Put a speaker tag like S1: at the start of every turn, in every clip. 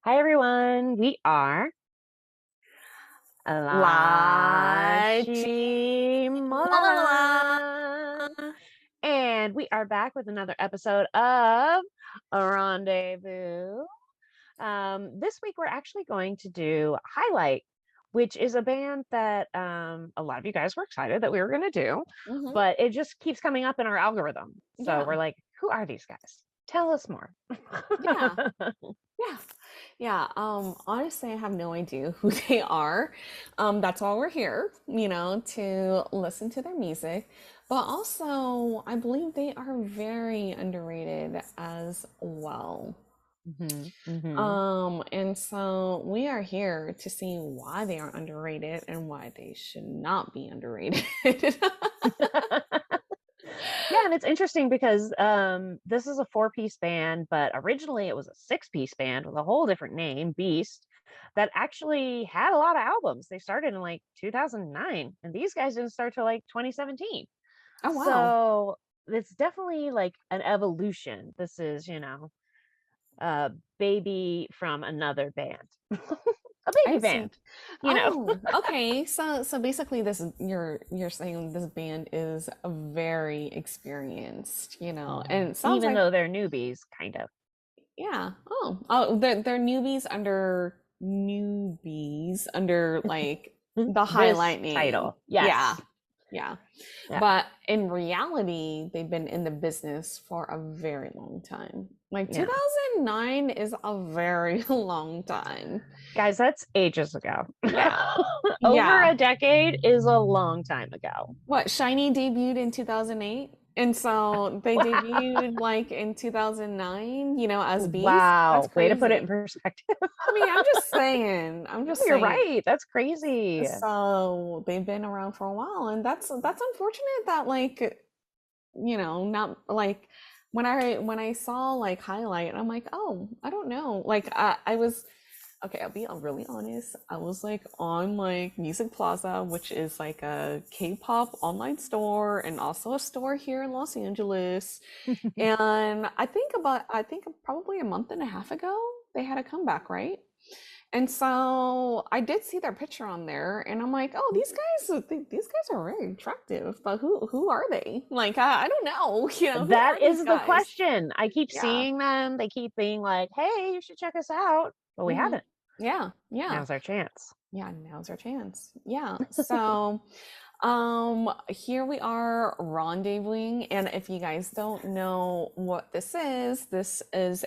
S1: Hi everyone, we are
S2: LaChiMoLaLa.
S1: LaChiMoLaLa, and we are back with another episode of Rendezvous. This week we're actually going to do Highlight, which is a band that a lot of you guys were excited that we were going to do,
S2: Mhm.
S1: but it just keeps coming up in our algorithm. So
S2: Yeah,
S1: we're like, who are these guys? Tell us more.
S2: yeah, yeah, yeah. Honestly, I have no idea who they are. That's why we're here, to listen to their music. But also, I believe they are very underrated as well.
S1: Hmm.
S2: And so we are here to see why they are underrated and why they should not be underrated.
S1: Yeah, and it's interesting because this is a four-piece band, but originally it was a six-piece band with a whole different name, Beast, that actually had a lot of albums. They started in like 2009, and these guys didn't start till like 2017.
S2: Oh, wow.
S1: So it's definitely like an evolution. This is, a baby from another band. A baby
S2: I see.
S1: band, you know.
S2: Oh, okay. So basically this is you're saying this band is very experienced, and it sounds
S1: Even
S2: like
S1: though they're newbies, kind of.
S2: yeah. Oh, they're newbies under like the
S1: This
S2: highlight name.
S1: title.
S2: Yeah.
S1: Yes.
S2: Yeah.
S1: Yeah.
S2: But in reality, they've been in the business for a very long time. Like
S1: Yeah.
S2: 2009 is a very long time.
S1: Guys, that's ages ago.
S2: Yeah.
S1: Over
S2: Yeah.
S1: a decade is a long time ago.
S2: What, Shiny debuted in 2008? And so they debuted like in 2009, as Beast. That's
S1: Wow. Way to put it in
S2: crazy.
S1: perspective.
S2: I mean, I'm just saying. I'm just
S1: You're
S2: saying.
S1: right. That's crazy.
S2: So they've been around for a while, and that's unfortunate that like, not like when I saw like highlight, I'm like, oh, I don't know. Like I was okay, I'll be really honest. I was like on like Music Plaza, which is like a K-pop online store and also a store here in Los Angeles. And I think probably a month and a half ago, they had a comeback, right? And so I did see their picture on there, and I'm like, oh, these guys are very attractive, but who are they? Like, I don't know, who
S1: That
S2: are these
S1: is the
S2: guys?
S1: question. I keep
S2: Yeah.
S1: seeing them. They keep being like, hey, you should check us out. But we
S2: Hmm.
S1: haven't.
S2: Yeah. Yeah.
S1: Now's our chance.
S2: Yeah. Now's our chance. Yeah. So. Here we are rendezvousing, and if you guys don't know what this is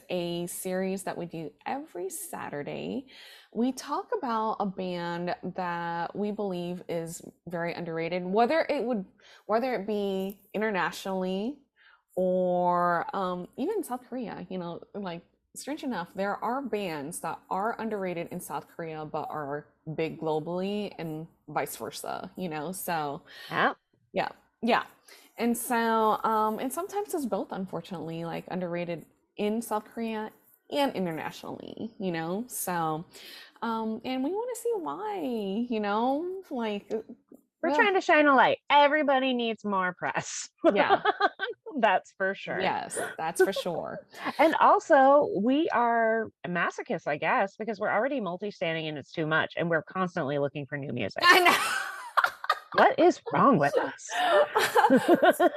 S2: a series that we do every Saturday. We talk about a band that we believe is very underrated, whether it be internationally or even South Korea, like strange enough, there are bands that are underrated in South Korea but are big globally and vice versa, So
S1: Yeah.
S2: yeah, yeah. And sometimes it's both, unfortunately, like underrated in South Korea and internationally, and we want to see why, like,
S1: We're
S2: ugh,
S1: trying to shine a light. Everybody needs more press.
S2: yeah,
S1: That's for sure.
S2: yes, that's for sure.
S1: And also, we are masochists, I guess, because we're already multi-standing and it's too much, and we're constantly looking for new music.
S2: I know.
S1: What is wrong with us?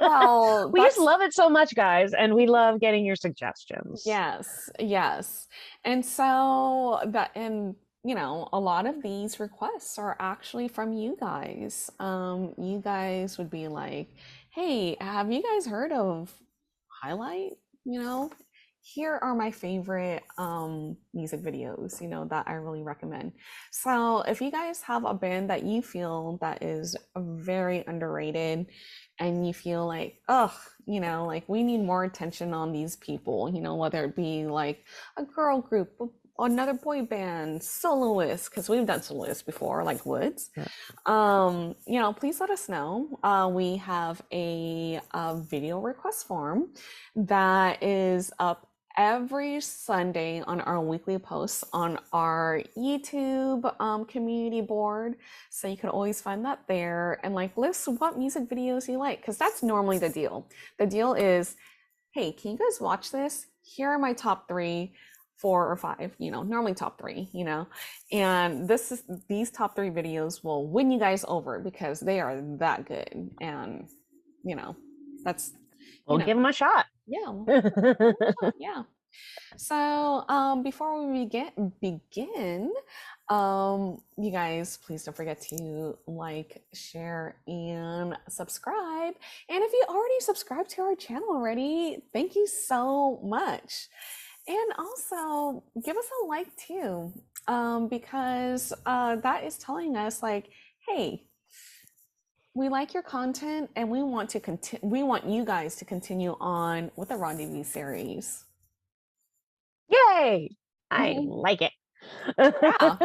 S2: Well,
S1: We just love it so much, guys, and we love getting your suggestions.
S2: yes, yes. And a lot of these requests are actually from you guys. You guys would be like, "Hey, have you guys heard of Highlight?" You know, Here are my favorite music videos, that I really recommend. So, if you guys have a band that you feel that is very underrated and you feel like, ugh, like we need more attention on these people, whether it be like a girl group, another boy band, soloist, because we've done soloists before, like Woods.
S1: Yeah.
S2: Please let us know. We have a video request form that is up every Sunday on our weekly posts on our YouTube community board. So you can always find that there and like list what music videos you like, because that's normally the deal. The deal is, hey, can you guys watch this? Here are my top three. 4 or 5, normally top 3, and these top 3 videos will win you guys over because they are that good. And you know that's you
S1: We'll
S2: know
S1: give them a shot.
S2: yeah. Yeah. So, before we begin, you guys, please don't forget to like, share, and subscribe. And if you already subscribed to our channel already, thank you so much. And also give us a like too, because that is telling us like, hey, we like your content and we want to we want you guys to continue on with the Rendezvous series.
S1: Yay! I like it.
S2: Yeah.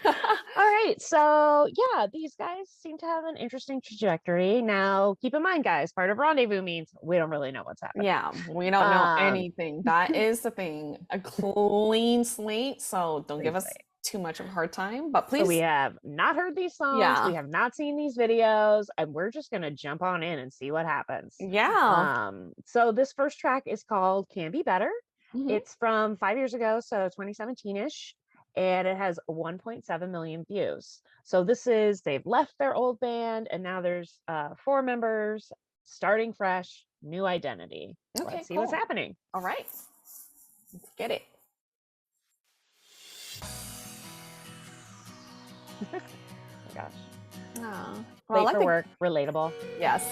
S1: All right. So, yeah, these guys seem to have an interesting trajectory. Now, keep in mind, guys, part of Rendezvous means we don't really know what's happening.
S2: Yeah, we don't know anything. That is the thing. A clean slate. So don't give us too much of a hard time. But please.
S1: So we have not heard these songs.
S2: Yeah.
S1: We have not seen these videos. And we're just going to jump on in and see what happens.
S2: Yeah.
S1: So this first track is called Can Be Better.
S2: Mhm.
S1: It's from 5 years ago, so 2017-ish. And it has 1.7 million views. So they've left their old band and now there's 4 members starting fresh, new identity.
S2: Okay,
S1: Let's see what's happening.
S2: All right. Let's get it.
S1: Oh my gosh.
S2: Oh.
S1: Well, late for work, relatable.
S2: Yes.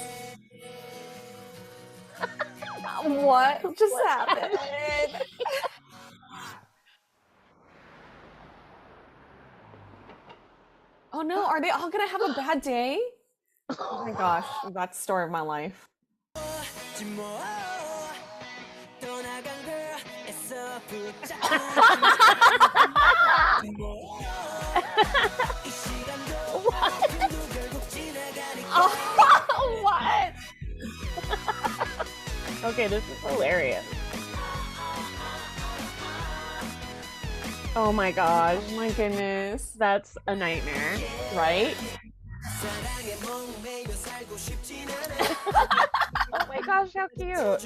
S2: What just happened? Oh no, are they all gonna have a bad day? Oh my gosh, that's the story of my life. What?
S1: Okay, this is hilarious. Oh my gosh.
S2: Oh my goodness.
S1: That's a nightmare.
S2: Right?
S1: Oh my gosh, how cute.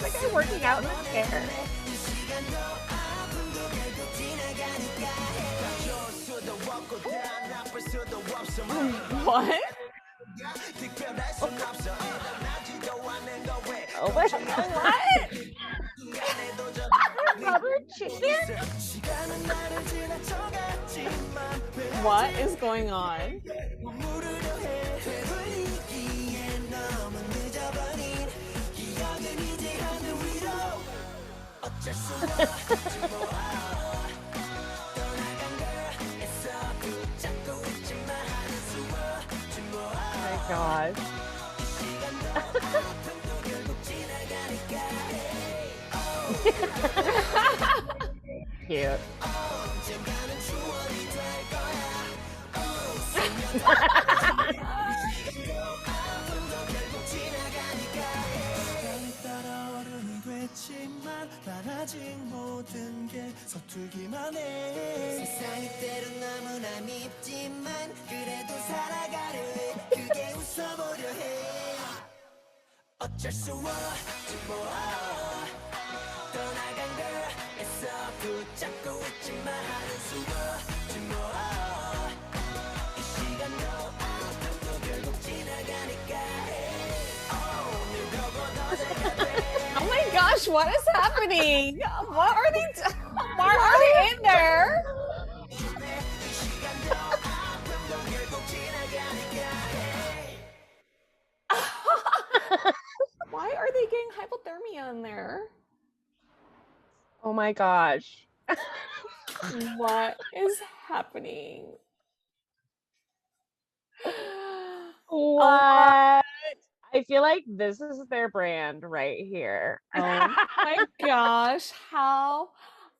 S1: Like I'm working out in the chair.
S2: What?
S1: Oh my god.
S2: What?
S1: Rubber chicken?
S2: What is going on?
S1: Oh my gosh. Cute.
S2: Oh my gosh, what is happening? What are they why are they in there? Why are they getting hypothermia in there?
S1: Oh my gosh.
S2: What is happening? Oh
S1: What? I feel like this is their brand right here.
S2: Oh my gosh, how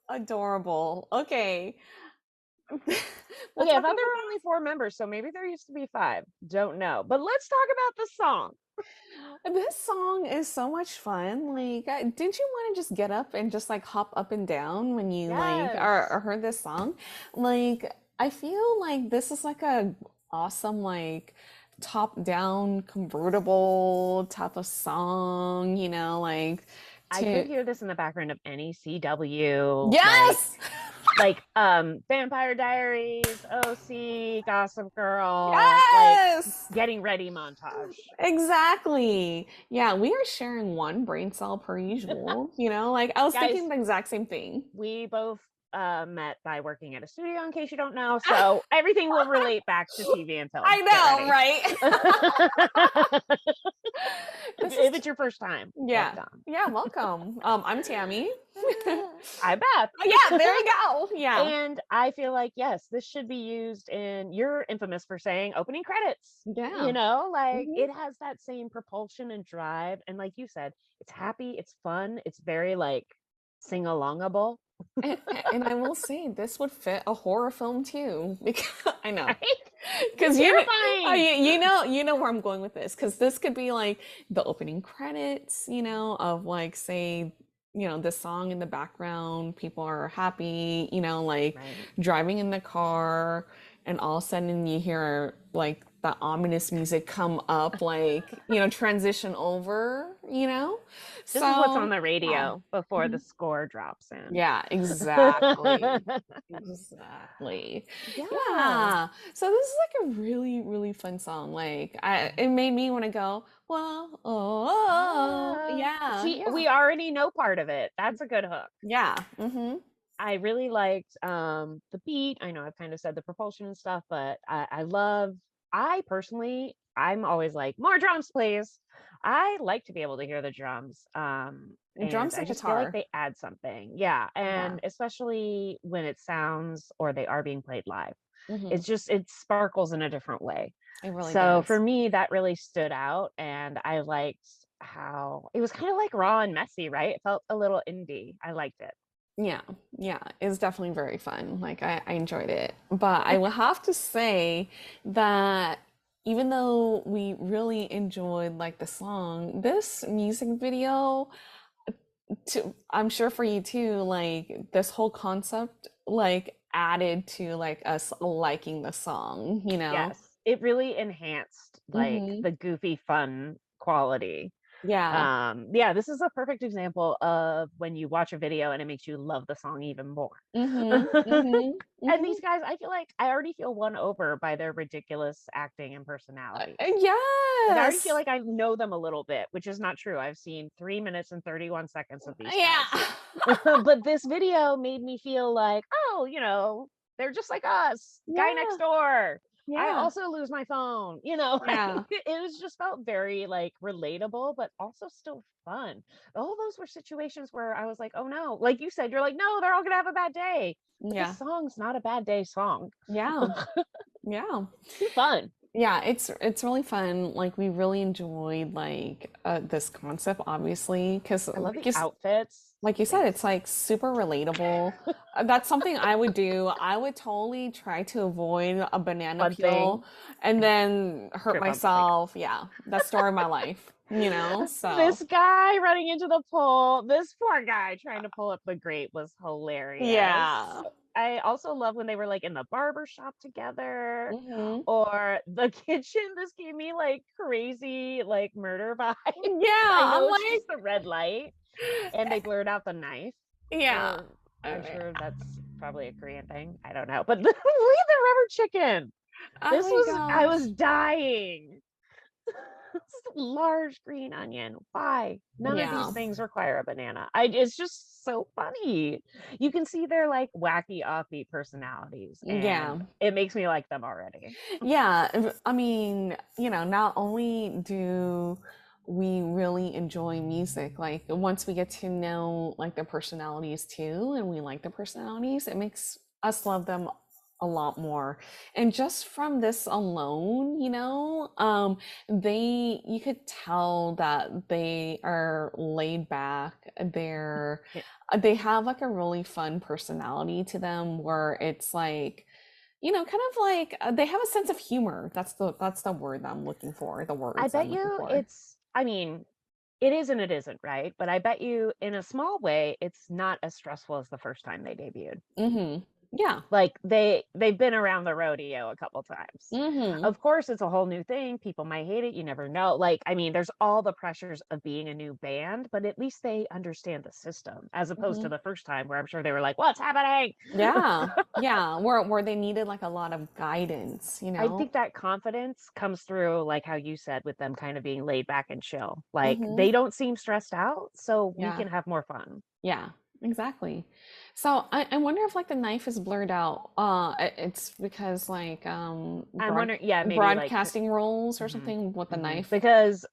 S2: adorable. Okay. We'll
S1: Okay, I
S2: talk
S1: thought there were
S2: about
S1: only 4 members, so maybe there used to be 5. Don't know. But let's talk about the song.
S2: this song is so much fun. Like, didn't you want to just get up and just like hop up and down when you like
S1: Yes.
S2: or heard this song? Like, I feel like this is like a awesome like top down convertible type of song, like
S1: I could
S2: to
S1: hear this in the background of any CW,
S2: Yes!
S1: Vampire Diaries, OC, Gossip Girl, like
S2: Yes!
S1: getting ready montage.
S2: Exactly. Yeah, we are sharing one brain cell per usual. Like I was
S1: Guys,
S2: thinking the exact same thing.
S1: we both met by working at a studio, in case you don't know. So everything will relate back to TV and film.
S2: I
S1: Get
S2: know,
S1: ready.
S2: right? This is
S1: If it's your first time,
S2: yeah.
S1: welcome.
S2: Yeah, welcome. I'm Tammy.
S1: I bet.
S2: Yeah, there you go. Yeah.
S1: And I feel like, yes, this should be used in, you're infamous for saying opening credits.
S2: Yeah.
S1: Like
S2: Mhm.
S1: it has that same propulsion and drive. And like you said, it's happy, it's fun, it's very like sing alongable.
S2: And, and I will say this would fit a horror film too, because I know.
S1: Right?
S2: Because
S1: Terrifying.
S2: you know where I'm going with this. Because this could be like the opening credits, of like say, this song in the background, people are happy, like
S1: Right.
S2: driving in the car, and all of a sudden you hear like the ominous music come up, like transition over,
S1: This is what's
S2: So
S1: on the
S2: yeah.
S1: radio before the
S2: Mhm.
S1: score drops in.
S2: Yeah, exactly. Exactly.
S1: Yeah.
S2: Yeah. So this is like a really, really fun song. Like it made me want to go, well, oh, yeah,
S1: See,
S2: yeah.
S1: we already know part of it. That's a good hook.
S2: Yeah. Mm-hmm.
S1: I really liked the beat. I know I've kind of said the propulsion and stuff, but I personally, I'm always like, more drums, please. I like to be able to hear the drums. And
S2: Drums
S1: I
S2: and
S1: just feel like
S2: guitar.
S1: they add something. Yeah.
S2: Yeah.
S1: And especially when it sounds or they are being played live.
S2: Mm-hmm.
S1: It sparkles in a different way.
S2: It really
S1: So for
S2: does.
S1: me, that really stood out. And I liked how it was kind of like raw and messy, right? It felt a little indie. I liked it.
S2: Yeah, yeah, it's definitely very fun. Like I enjoyed it. But I will have to say that even though we really enjoyed like the song, this music video I'm sure for you too, like this whole concept like added to like us liking the song.
S1: Yes, it really enhanced like
S2: Mm-hmm.
S1: the goofy fun quality.
S2: Yeah.
S1: Yeah, this is a perfect example of when you watch a video and it makes you love the song even more.
S2: Mm-hmm. Mm-hmm.
S1: And
S2: Mm-hmm.
S1: these guys, I feel like I already feel won over by their ridiculous acting and personalities. Like I already feel
S2: Yes.
S1: like I know them a little bit, which is not true. I've seen 3 minutes and 31 seconds of these
S2: Yeah.
S1: guys. But this video made me feel like, oh, they're just like us, guy next
S2: Yeah.
S1: door. I
S2: Yeah.
S1: also lose my phone, like
S2: Yeah.
S1: it was just felt very like relatable, but also still fun. All those were situations where I was like, oh no, like you said, you're like, no, they're all gonna have a bad day. But this
S2: Yeah.
S1: song's not a bad day song.
S2: Yeah. Yeah.
S1: Too fun.
S2: Yeah, it's really fun. Like we really enjoyed like this concept, obviously, because
S1: I love the outfits.
S2: like you said, it's like super relatable. That's something I would do. I would totally try to avoid a banana
S1: One thing,
S2: peel and then hurt
S1: trip on bike.
S2: myself. Yeah, that's story of my life. So
S1: This guy running into the pole, this poor guy trying to pull up the grate was hilarious.
S2: yeah.
S1: I also love when they were like in the barber shop together
S2: Hmm.
S1: or the kitchen. This gave me like crazy like murder vibes. I
S2: Yeah, I'm
S1: know it's
S2: like,
S1: just the red light and they blurred out the knife.
S2: yeah.
S1: Or I'm sure that's probably a Korean thing. I don't know. But look at the rubber chicken.
S2: Oh my
S1: I
S2: gosh.
S1: was dying. Large green onion. Why? None of these
S2: Yeah.
S1: things require a banana. It's just so funny. You can see their like wacky offbeat personalities and
S2: Yeah.
S1: it makes me like them already.
S2: Yeah, I mean, not only do we really enjoy music, like once we get to know like their personalities too, and we like their personalities, it makes us love them a lot more. And just from this alone, you could tell that they are laid back.
S1: Yeah.
S2: They have like a really fun personality to them where it's like, kind of like they have a sense of humor. That's the word that I'm looking for, the
S1: I
S2: words
S1: bet
S2: I'm looking
S1: you
S2: for.
S1: it's, I mean, it is and it isn't, right? But I bet you in a small way, it's not as stressful as the first time they debuted.
S2: Mm-hmm. Yeah.
S1: Like they've been around the rodeo a couple times.
S2: Mm-hmm.
S1: Of course, it's a whole new thing. People might hate it. You never know. Like, I mean, there's all the pressures of being a new band, but at least they understand the system as opposed
S2: Mm-hmm.
S1: to the first time where I'm sure they were like, "What's happening?"
S2: Yeah. Yeah. Where they needed like a lot of guidance, you
S1: I
S2: know?
S1: think that confidence comes through, like how you said, with them kind of being laid back and chill. Like
S2: Mm-hmm.
S1: they don't seem stressed out, so we
S2: Yeah.
S1: can have more fun.
S2: Yeah, exactly. So I wonder if like the knife is blurred out. It's because like
S1: I'm wondering, yeah, maybe like,
S2: broadcasting roles or
S1: mhm,
S2: something with the
S1: mhm.
S2: knife.
S1: Because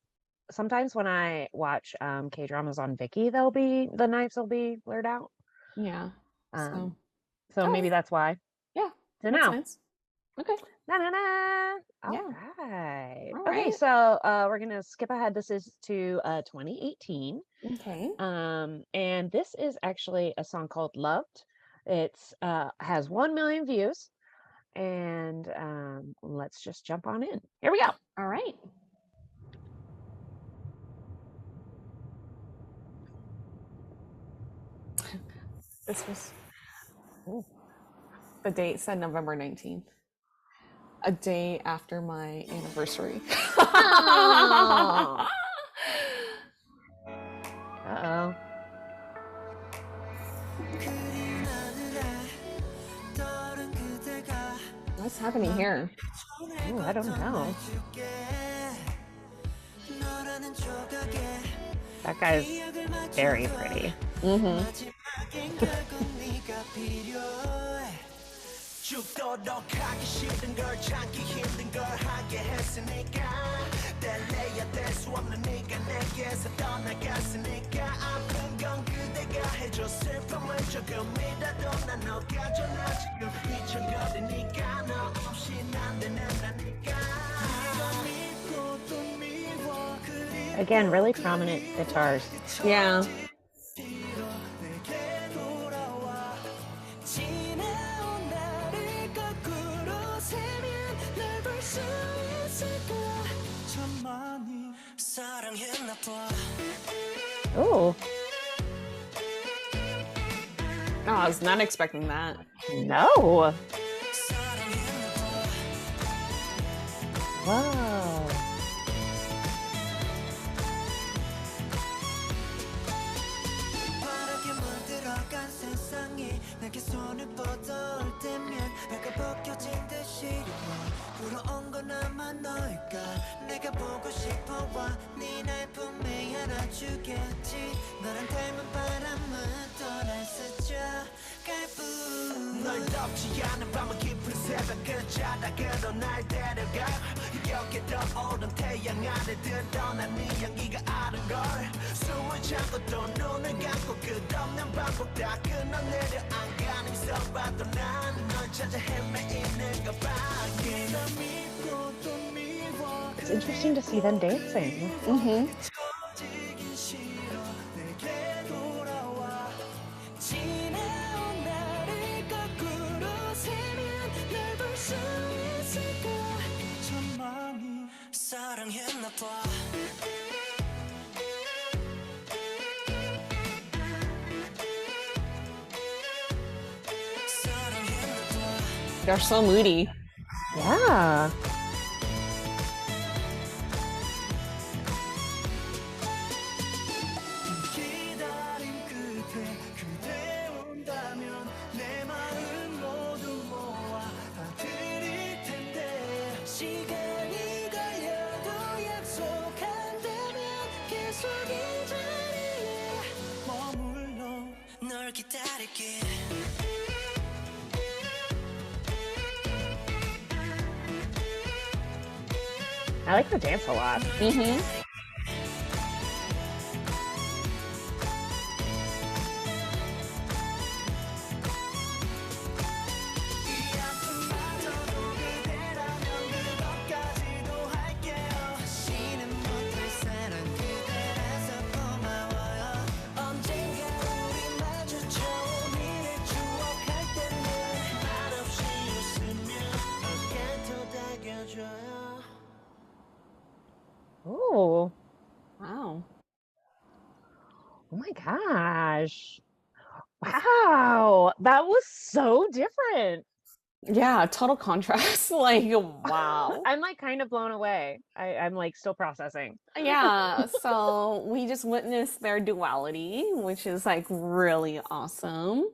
S1: sometimes when I watch K dramas on Viki, the knives will be blurred out.
S2: Yeah. So,
S1: Um, so
S2: all
S1: maybe
S2: right.
S1: that's why.
S2: Yeah,
S1: So
S2: makes
S1: now,
S2: sense. Okay.
S1: na na na. All
S2: Yeah.
S1: right.
S2: All
S1: Okay,
S2: right.
S1: so we're gonna skip ahead. This is to 2018.
S2: Okay.
S1: And this is actually a song called Loved. It's has 1 million views, and let's just jump on in. Here we go.
S2: All right. This was ooh, the date said November 19th, a day after my anniversary.
S1: Oh. Uh-oh.
S2: What's happening here?
S1: Ooh, I don't know. That guy's very pretty.
S2: Mm-hmm.
S1: Again, really prominent guitars.
S2: Yeah.
S1: Ooh,
S2: Oh, I was not expecting that.
S1: no. Whoa. It's interesting to see them dancing.
S2: Mm-hmm. They're so moody.
S1: Yeah. I like the dance a lot.
S2: Mm-hmm.
S1: my gosh. Wow. That was so different.
S2: Yeah, total contrast. Like, wow.
S1: I'm like kind of blown away. I'm like still processing.
S2: Yeah, so we just witnessed their duality, which is like really awesome.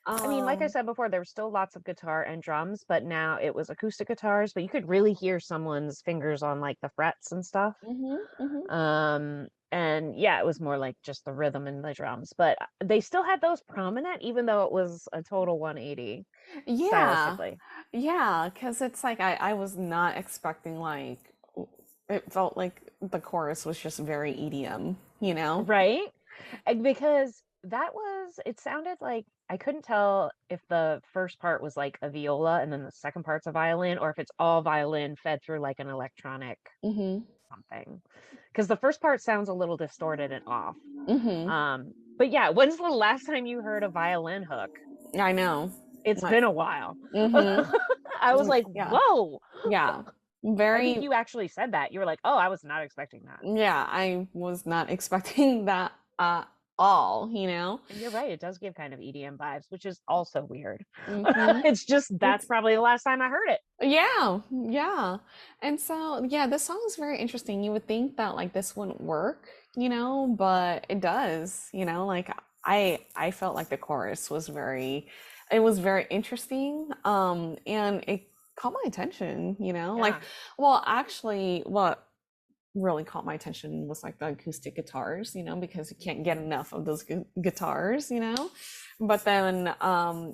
S1: I mean, like I
S2: Um,
S1: said before, there was still lots of guitar and drums, but now it was acoustic guitars, but you could really hear someone's fingers on like the frets and stuff.
S2: mhm.
S1: And yeah, it was more like just the rhythm and the drums, but they still had those prominent, even though it was a total 180
S2: Yeah,
S1: stylistically.
S2: yeah, because it's like I was not expecting like it felt like the chorus was just very EDM, you know?
S1: Right? And because it sounded like I couldn't tell if the first part was like a viola and then the second part's a violin, or if it's all violin fed through like an electronic
S2: Hmm.
S1: something. Because the first part sounds a little distorted and off.
S2: Hmm.
S1: But yeah, when's the last time you heard a violin hook?
S2: I know.
S1: It's
S2: Like,
S1: been a while.
S2: hmm.
S1: I was like,
S2: Yeah,
S1: whoa.
S2: yeah.
S1: I think
S2: Very,
S1: you actually said that. You were like, oh, I was not expecting that.
S2: yeah, I was not expecting that at all, you know?
S1: And you're right, it does give kind of EDM vibes, which is also weird.
S2: Hmm.
S1: It's just that's
S2: It's
S1: probably the last time I heard it.
S2: Yeah, yeah. And so, yeah, this song is very interesting. You would think that like this wouldn't work, you know, but it does, you know, like I felt like the chorus was very it was very interesting. And it caught my attention, you know. Like,
S1: Yeah.
S2: well, actually, what really caught my attention was like the acoustic guitars, you know, because you can't get enough of those guitars, you know. But then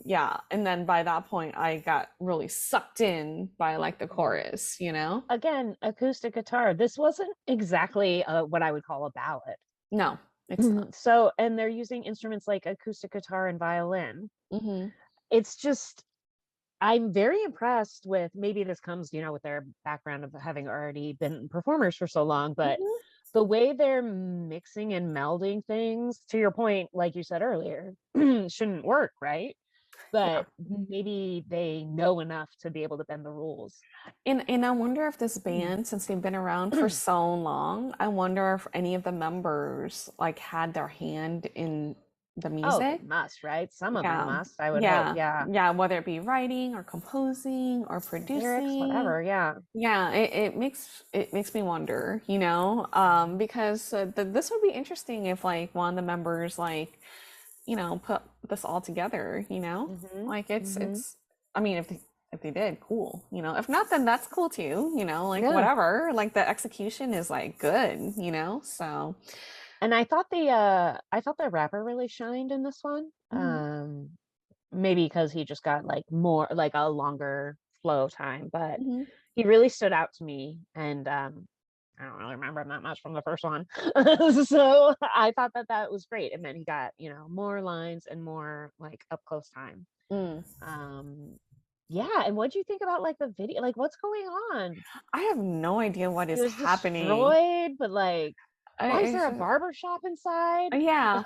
S2: yeah, and then by that point I got really sucked in by like the chorus, you know.
S1: Again, acoustic guitar. This wasn't exactly what I would call a ballad.
S2: No, it's not.
S1: So, and they're using instruments like acoustic guitar and violin.
S2: Hmm.
S1: It's just I'm very impressed with maybe this comes, with their background of having already been performers for so long, but
S2: Hmm.
S1: the way they're mixing and melding things, to your point, like you said earlier, shouldn't work, right?
S2: Yeah.
S1: But maybe they know enough to be able to bend the rules.
S2: And I wonder if this band, since they've been around for so long, I wonder if any of the members like had their hand in the
S1: Oh, they
S2: music.
S1: must, right? Some of them
S2: Yeah.
S1: must, I would hope.
S2: Yeah.
S1: Yeah.
S2: Yeah, whether it be writing or composing or
S1: Lyrics,
S2: producing.
S1: whatever. Yeah.
S2: Yeah, it makes me wonder, you know, because this would be interesting if like one of the members like, put this all together, you know,
S1: Hmm.
S2: like
S1: Hmm.
S2: I mean, if they did, cool, you know. If not, then that's cool too, you know, like
S1: Yeah.
S2: whatever. Like the execution is like good, you know. So,
S1: And I thought the rapper really shined in this one.
S2: mhm,
S1: Maybe because he just got like more like a longer flow time, but
S2: mhm.
S1: he really stood out to me. And I don't really remember him that much from the first one. So I thought that that was great. And then he got, more lines and more like up close time.
S2: Mm.
S1: Um, yeah. And what do you think about like the video? Like, what's going on?
S2: I have no idea what
S1: It
S2: is
S1: was
S2: happening.
S1: destroyed, but like, why is
S2: It's
S1: there a
S2: just,
S1: barber shop inside?
S2: yeah,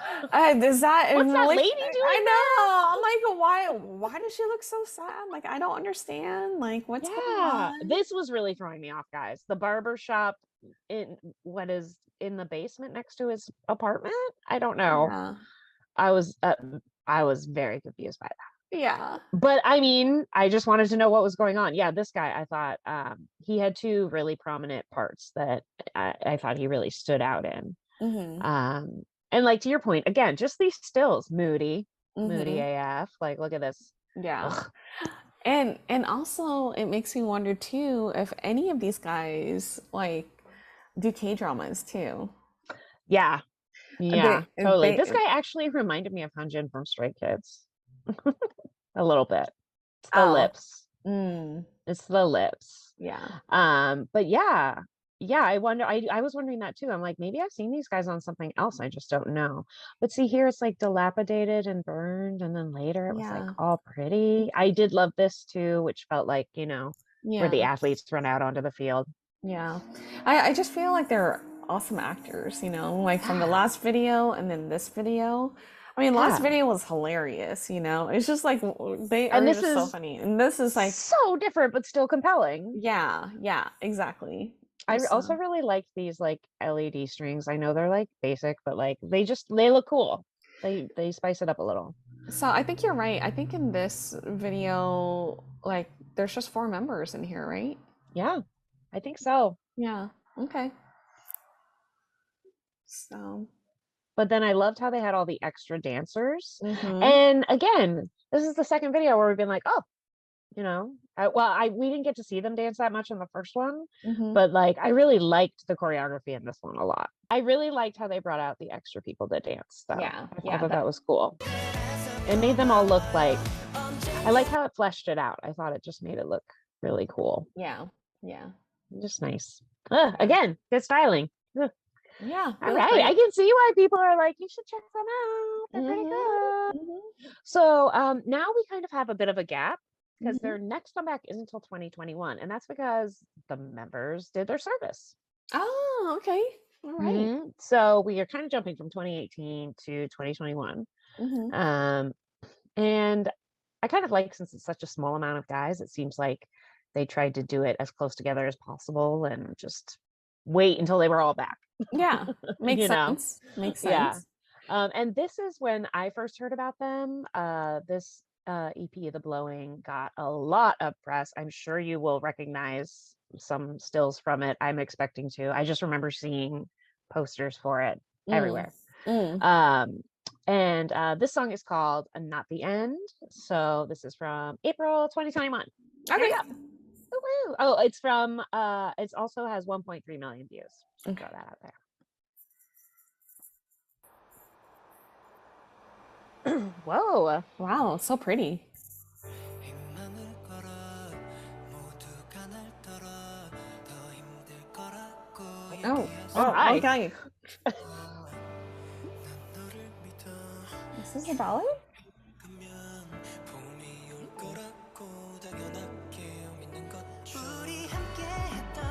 S2: does that
S1: What's that
S2: really?
S1: lady
S2: I
S1: doing there?
S2: know. I'm like, why does she look so sad? Like, I don't understand. Like, what's going
S1: Yeah,
S2: on?
S1: this was really throwing me off, guys. The barber shop in what is in the basement next to his apartment. I don't know.
S2: Yeah,
S1: I was uh, I was very confused by that.
S2: yeah.
S1: But I mean, I just wanted to know what was going on. Yeah, this guy, I thought he had two really prominent parts that I thought he really stood out in.
S2: Hmm.
S1: Um, and like to your point, again, just these stills, moody
S2: Hmm.
S1: AF. Like, look at this.
S2: Yeah.
S1: Ugh.
S2: And also it makes me wonder too if any of these guys like do K-dramas too.
S1: Yeah, yeah,
S2: They
S1: totally. This
S2: they
S1: guy actually reminded me of Hyunjin from Stray Kids a little bit. It's the
S2: oh,
S1: lips.
S2: mm,
S1: It's the lips.
S2: yeah.
S1: But yeah, yeah. I wonder. I was wondering that too. I'm like, maybe I've seen these guys on something else. I just don't know. But see, here it's like dilapidated and burned, and then later it was like
S2: Yeah.
S1: all pretty. I did love this too, which felt like where the
S2: Yeah.
S1: athletes run out onto the field.
S2: Yeah. I just feel like they're awesome actors, you know, like from the
S1: Yeah,
S2: last video and then this video. I mean, last
S1: yeah.
S2: video was hilarious, you know. It's just like they
S1: And
S2: are
S1: this
S2: just so
S1: is
S2: funny. And this is like,
S1: so different, but still compelling.
S2: yeah, yeah, exactly.
S1: I also
S2: So
S1: really like these like LED strings. I know they're like basic, but like they look cool. They spice it up a little.
S2: so I think you're right. I think in this video, like there's just four members in here, right?
S1: Yeah, I think so.
S2: Yeah. Okay. So.
S1: But then I loved how they had all the extra dancers.
S2: Mm-hmm.
S1: And again, this is the second video where we've been like, oh, you know, we didn't get to see them dance that much in the first one,
S2: Mm-hmm.
S1: but like I really liked the choreography in this one a lot. I really liked how they brought out the extra people that danced, though.
S2: Yeah.
S1: I thought
S2: Yeah.
S1: that that was cool. It made them all look like, I like how it fleshed it out. I thought it just made it look really cool.
S2: Yeah. Yeah.
S1: Just nice.
S2: Yeah.
S1: Again, good styling. Ugh.
S2: Yeah. They
S1: All
S2: look
S1: right,
S2: great.
S1: I can see why people are like, you should check them out. They're pretty good.
S2: Mm-hmm.
S1: So now we kind of have a bit of a gap because
S2: Mm-hmm.
S1: their next comeback isn't until 2021, and that's because the members did their service.
S2: Oh, okay. All right.
S1: So we are kind of jumping from 2018 to 2021.
S2: Mm-hmm.
S1: And I kind of like, since it's such a small amount of guys, it seems like they tried to do it as close together as possible and just wait until they were all back.
S2: Yeah. Makes
S1: You know?
S2: sense. Makes
S1: Yeah.
S2: sense.
S1: And this is when I first heard about them. This EP, The Blowing, got a lot of press. I'm sure you will recognize some stills from it. I'm expecting to. I just remember seeing posters for it everywhere. And this song is called Not the End. So this is from April 2021. Here we
S2: Okay.
S1: go. Woo-woo. Oh, it's from it also has 1.3 million views.
S2: Okay.
S1: Throw that out there. Whoa.
S2: Wow, so pretty. Oh,
S1: hi.
S2: okay. This is a ballad?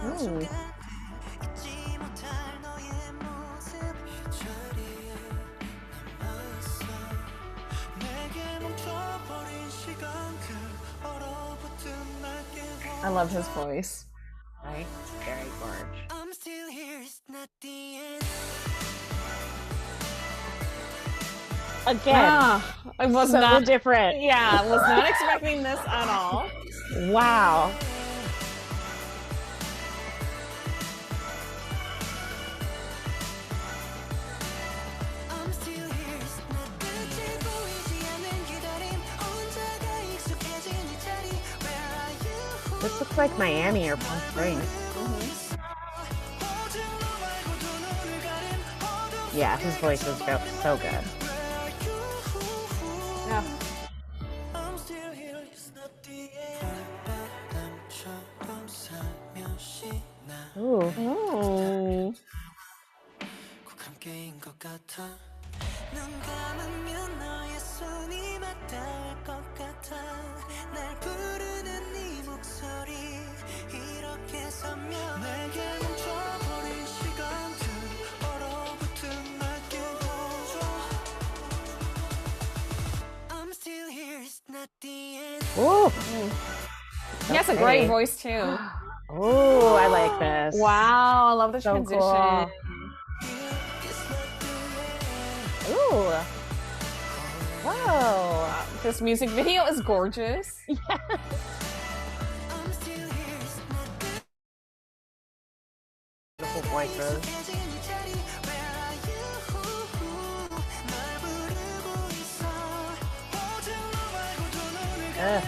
S2: Ooh. I love his voice.
S1: Right? Very gorgeous. Again,
S2: I was
S1: so
S2: not
S1: different.
S2: Yeah, I was not expecting this at all.
S1: Wow. This looks like Miami or Palm Springs. Yeah, his voice is so good.
S2: Yeah.
S1: Ooh.
S2: Ooh.
S1: Ooh.
S2: He has a great voice too.
S1: Oh, I like this.
S2: Wow, I love the
S1: So
S2: transition.
S1: cool. Ooh. Whoa.
S2: This music video is gorgeous.
S1: Yeah. Beautiful voices. Yeah.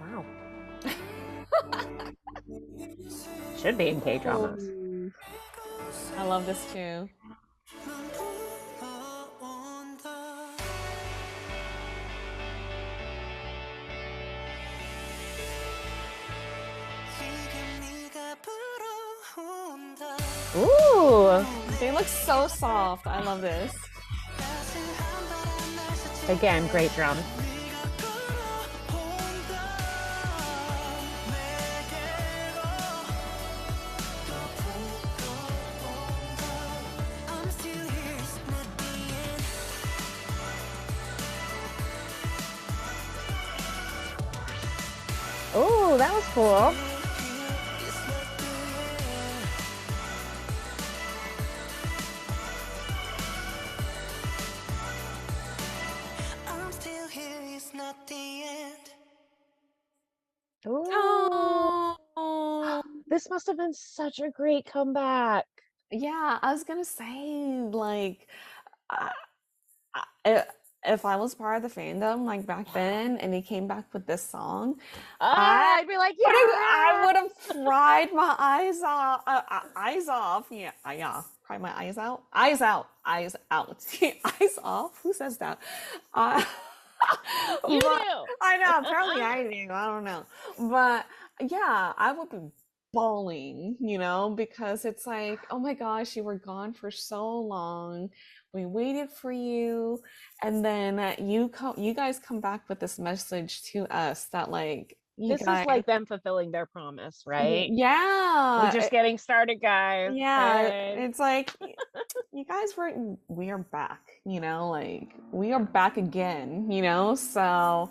S1: Wow. Should be in K-dramas.
S2: I love this too.
S1: Ooh.
S2: They look so soft. I love this.
S1: Again, great drum. Oh, that was cool.
S3: I'm still here, it's not the end.
S1: Ooh,
S2: Oh,
S1: this must have been such a great comeback.
S2: yeah, I was gonna say, like, I, I, if I was part of the fandom, like back then, and he came back with this song, I
S1: I'd be like,
S2: I
S1: yeah.
S2: would have cried my eyes off. Yeah, yeah, cried my eyes out, eyes out, eyes off. Who says that? Uh,
S1: You
S2: but
S1: do.
S2: I know, apparently I do. I don't know, but yeah, I would be bawling, because it's like, oh my gosh, you were gone for so long. We waited for you, and then you guys come back with this message to us that like you
S1: This is
S2: guys,
S1: like them fulfilling their promise, right? We're
S2: yeah,
S1: just getting started, guys.
S2: yeah,
S1: Okay.
S2: it's like you guys we are back, like we are back again, so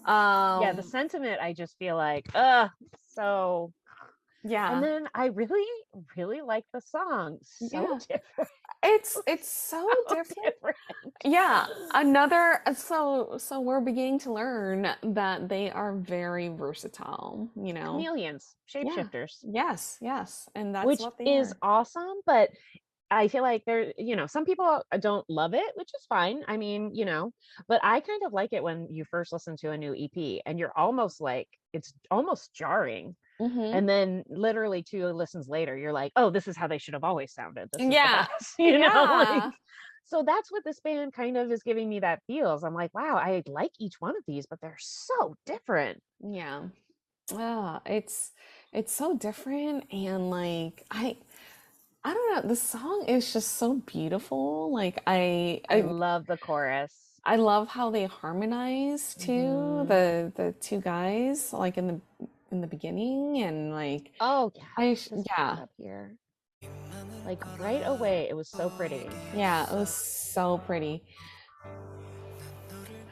S1: Yeah, the
S2: um
S1: sentiment, I just feel like, so. And
S2: yeah,
S1: then I really, really like the song. So
S2: yeah,
S1: different.
S2: it's so
S1: So
S2: different.
S1: different.
S2: Yeah, another so we're beginning to learn that they are very versatile,
S1: Chameleons,
S2: Yeah.
S1: shapeshifters,
S2: Yes, yes, and that's
S1: which
S2: what they
S1: is
S2: are.
S1: awesome. But I feel like some people don't love it, which is fine. I mean, but I kind of like it when you first listen to a new EP and you're almost like, it's almost jarring.
S2: Mm-hmm.
S1: And then literally 2 listens later, you're like, oh, this is how they should have always sounded. This is the
S2: Yeah.
S1: best, like,
S2: Yeah.
S1: so that's what this band kind of is giving me that feels. I'm like, wow, I like each one of these, but they're so different.
S2: Yeah. It's so different, and like I don't know, the song is just so beautiful. Like
S1: I love the chorus.
S2: I love how they harmonize too,
S1: Hmm.
S2: the two guys like in the beginning, and like
S1: Oh yeah, just pull it
S2: yeah.
S1: up here. Like right away, it was so pretty.
S2: Yeah, it was so pretty.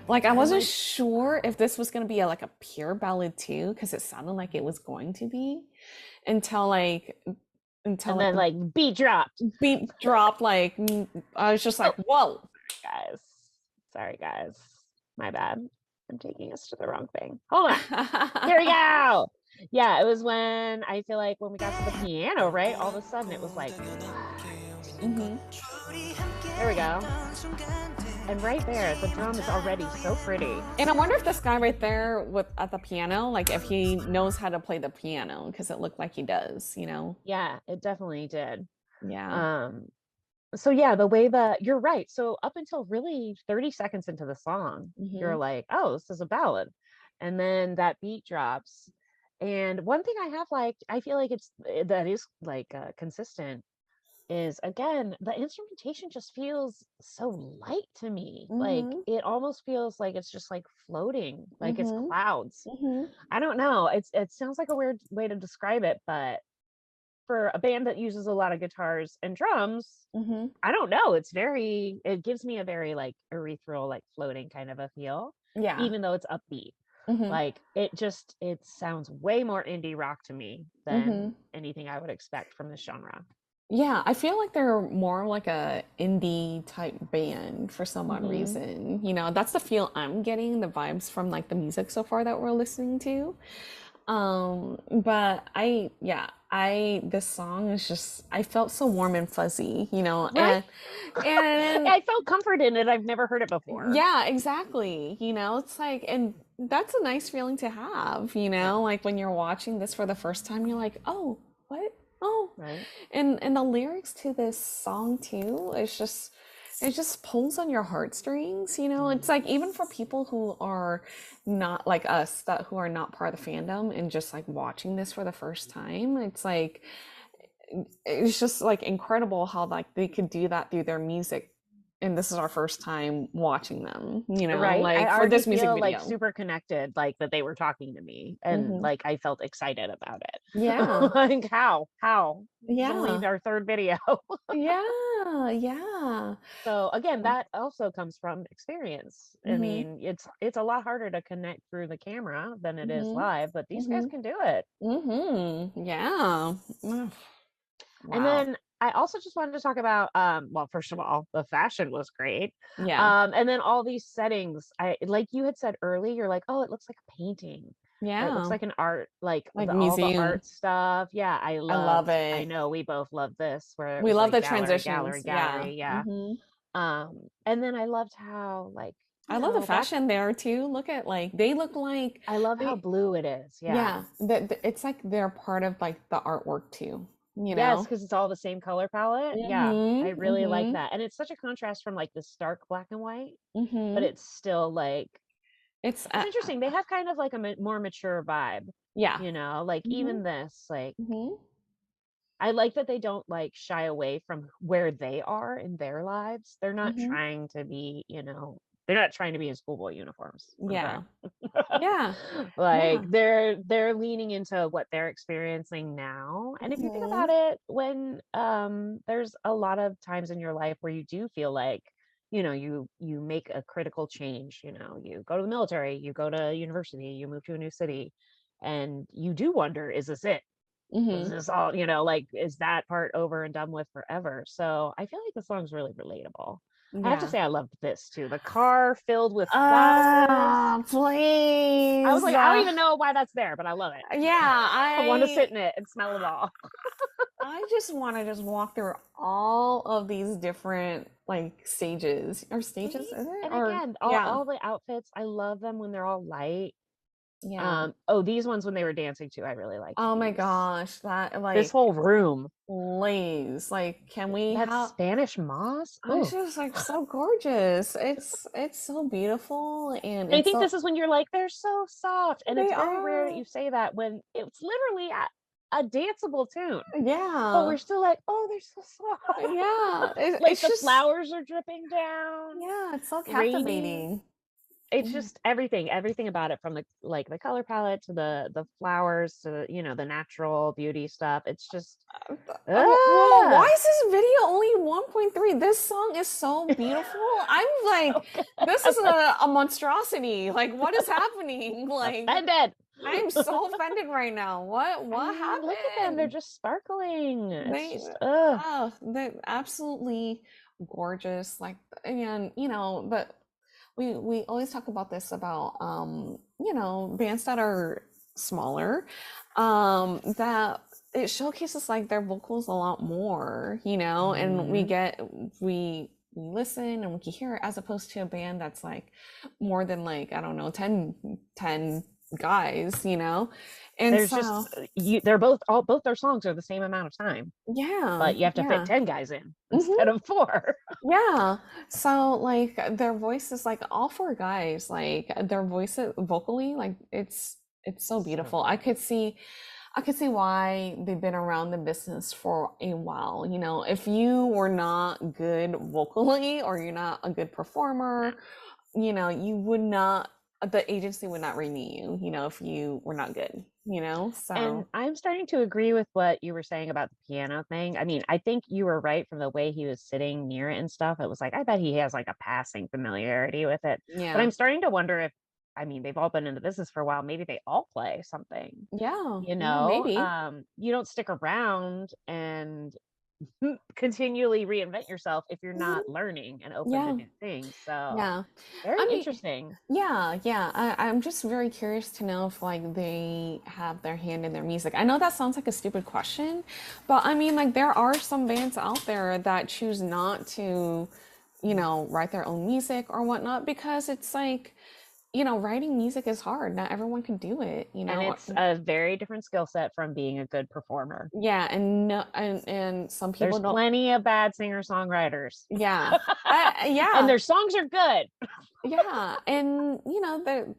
S2: Like I
S1: And
S2: wasn't
S1: like,
S2: sure if this was gonna be like a pure ballad too, because it sounded like it was going to be until like
S1: and then like beat dropped.
S2: the beat dropped. Like I was just like, whoa.
S1: Guys. Sorry, guys. My bad. I'm taking us to the wrong thing. Hold on. Here we go. Yeah, it was when I feel like when we got to the piano, right? All of a sudden it was like, what?
S2: Hmm.
S1: There we go. And right there, the drum is already so pretty.
S2: And I wonder if this guy right there with at the piano, like if he knows how to play the piano, because it looked like he does.
S1: Yeah, it definitely did.
S2: Yeah.
S1: Um, so yeah, the way that you're right. So up until really 30 seconds into the song,
S2: Hmm.
S1: you're like, oh, this is a ballad. And then that beat drops. And one thing I have liked, I feel like that is like consistent is again, the instrumentation just feels so light to me. Like
S2: Hmm.
S1: it almost feels like it's just like floating, like it's
S2: Hmm.
S1: clouds.
S2: Hmm.
S1: I don't know. It sounds like a weird way to describe it, but for a band that uses a lot of guitars and drums,
S2: Hmm.
S1: I don't know. It gives me a very like ethereal, like floating kind of a feel,
S2: Yeah.
S1: even though it's upbeat.
S2: Hmm.
S1: Like it sounds way more indie rock to me than
S2: Hmm.
S1: anything I would expect from this genre.
S2: Yeah, I feel like they're more like a indie type band for some odd
S1: Hmm.
S2: reason. That's the feel I'm getting, the vibes from like the music so far that we're listening to. But this song is just, I felt so warm and fuzzy,
S1: Right?
S2: and
S1: I felt comfort in it. I've never heard it before.
S2: yeah, exactly. It's like, and that's a nice feeling to have,
S1: Yeah.
S2: like when you're watching this for the first time, you're like, oh, what? Oh,
S1: Right.
S2: and the lyrics to this song too, it just pulls on your heartstrings. It's
S1: Mm.
S2: like even for people who are not like us, that who are not part of the fandom and just like watching this for the first time, it's just like incredible how like they could do that through their music and this is our first time watching them, you know,
S1: Right. I
S2: like for
S1: already
S2: this music
S1: feel like
S2: video.
S1: super connected, like that they were talking to me and
S2: Hmm.
S1: like I felt excited about it.
S2: Yeah,
S1: Like how? It's only
S2: yeah,
S1: our third video.
S2: yeah, yeah.
S1: So again, that also comes from experience. I
S2: Mm-hmm.
S1: mean, it's a lot harder to connect through the camera than it is
S2: Mm-hmm.
S1: live, but these guys
S2: Mm-hmm.
S1: can do it.
S2: Mm-hmm. Yeah. Ugh.
S1: And
S2: Wow.
S1: then I also just wanted to talk about well, first of all, the fashion was great.
S2: Yeah.
S1: And then all these settings, I like you had said early, you're like, oh, it looks like a painting. Or it looks
S2: Yeah.
S1: like an art, like
S2: Like
S1: all the
S2: museum.
S1: art stuff. Yeah,
S2: I love
S1: I
S2: it.
S1: know we both loved this where it
S2: We
S1: was
S2: love
S1: like
S2: the
S1: gallery, gallery,
S2: transitions. Yeah.
S1: gallery. Yeah.
S2: Mm-hmm.
S1: And then I loved how like,
S2: I
S1: you
S2: love the
S1: know, back
S2: fashion there too. Look at like they look like
S1: I love how
S2: they
S1: blue it is. Yeah.
S2: yeah, that it's like they're part of like the artwork too, you
S1: Yes,
S2: know?
S1: because it's all the same color palette. Yeah. I
S2: Mm-hmm.
S1: really like
S2: Mm-hmm.
S1: that. And it's such a contrast from like the stark black and white, but
S2: Mm-hmm.
S1: it's still like
S2: It's
S1: it's interesting. They have kind of like a more mature vibe,
S2: yeah.
S1: you know, like
S2: Mm-hmm.
S1: even this, like
S2: Mm-hmm.
S1: I like that they don't like shy away from where they are in their lives. They're not
S2: Mm-hmm.
S1: trying to be, you know, they're not trying to be in schoolboy uniforms. Okay.
S2: Yeah. Yeah.
S1: Like
S2: Yeah.
S1: they're leaning into what they're experiencing now. And if you think
S2: Mm-hmm.
S1: about it, when there's a lot of times in your life where you do feel like, you know, you make a critical change, you know, you go to the military, you go to university, you move to a new city, and you do wonder, is this it? Is
S2: Mm-hmm.
S1: this all, you know, like, is that part over and done with forever? So I feel like the song's really relatable. I have to
S2: Yeah.
S1: say, I loved this too. The car filled with flowers.
S2: Ah,
S1: I was
S2: please.
S1: like, I don't even know why that's there, but I love it.
S2: Yeah,
S1: I want to sit in it and smell it all.
S2: I just want to just walk through all of these different like stages or stages,
S1: Right?
S2: is it?
S1: And
S2: Or
S1: again,
S2: yeah,
S1: all the outfits, I love them when they're all light.
S2: yeah.
S1: Oh, these ones when they were dancing too, I really liked
S2: Oh my
S1: these.
S2: gosh, that
S1: This
S2: like
S1: whole room,
S2: please, like, can we
S1: that
S2: have?
S1: Spanish moss.
S2: It's
S1: Oh,
S2: just like so gorgeous. It's so beautiful and
S1: I
S2: it's
S1: think
S2: so
S1: this is when you're like, they're so soft. And
S2: they
S1: it's very rare that
S2: are.
S1: you say that when it's literally a danceable tune. But
S2: Yeah,
S1: we're still like, oh, they're so soft.
S2: yeah.
S1: Like
S2: It's
S1: the
S2: just
S1: flowers are dripping down,
S2: yeah, it's so
S1: rainy.
S2: captivating.
S1: It's
S2: Mm.
S1: just everything about it, from the like the color palette to the flowers to, you know, the natural beauty stuff. It's just
S2: Well, why
S1: ah,
S2: is this video only 1.3? This song is so beautiful. I'm like,
S1: so good.
S2: this
S1: I
S2: is
S1: love
S2: a monstrosity. Like, what is happening? Like,
S1: offended.
S2: I'm so offended right now.
S1: I
S2: What
S1: mean, look at them. They're
S2: happened?
S1: just sparkling. It's
S2: They,
S1: just
S2: oh, they're absolutely gorgeous. Like, and you know, but we always talk about this about you know, bands that are smaller, that it showcases like their vocals a lot more, you know, and we
S1: Mhm.
S2: get we listen and we can hear it as opposed to a band that's like more than like, I don't know, 10 guys, you know. And
S1: There's just
S2: so
S1: they're both their songs are the same amount of time,
S2: yeah,
S1: but you have to fit
S2: yeah.
S1: 10 guys in instead
S2: Hmm.
S1: of 4.
S2: Yeah. So like their voices, like all four guys, like their voices vocally, like it's so
S1: So
S2: beautiful.
S1: good.
S2: I could see why they've been around the business for a while. You know, if you were not good vocally or you're not a good performer, you know, you would not, the agency would not renew you, you know, if you were not good, you know?
S1: And
S2: So,
S1: I'm starting to agree with what you were saying about the piano thing. I mean, I think you were right from the way he was sitting near it and stuff. It was like, I bet he has like a passing familiarity with it. But
S2: yeah.
S1: I'm starting to wonder if, I mean, they've all been in the business for a while. Maybe they all play something,
S2: Yeah.
S1: you
S2: Yeah,
S1: know?
S2: maybe.
S1: You don't stick around and continually reinvent yourself if you're not
S2: Mhm.
S1: learning and open to
S2: Yeah.
S1: new things. So
S2: Yeah.
S1: very
S2: I mean,
S1: interesting.
S2: yeah, yeah. I'm just very curious to know if like they have their hand in their music. I know that sounds like a stupid question, but I mean, like there are some bands out there that choose not to, you know, write their own music or whatnot because it's like, you know, writing music is hard. Not everyone can do it, you
S1: And
S2: know.
S1: it's a very different skill set from being a good performer.
S2: Yeah, and no, and some
S1: There's
S2: people don't.
S1: plenty of bad singer-songwriters.
S2: Yeah,
S1: And
S2: yeah.
S1: their songs are good.
S2: Yeah, and you know,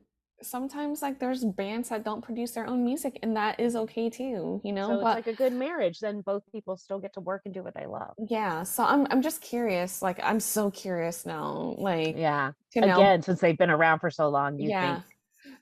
S2: sometimes like there's bands that don't produce their own music, and that is okay too, you know?
S1: So it's
S2: But
S1: like a good marriage. Then both people still get to work and do what they love.
S2: yeah, so I'm just curious. Like I'm so curious now, like
S1: Yeah.
S2: to know.
S1: Again, since they've been around for so long, you'd
S2: Yeah,
S1: think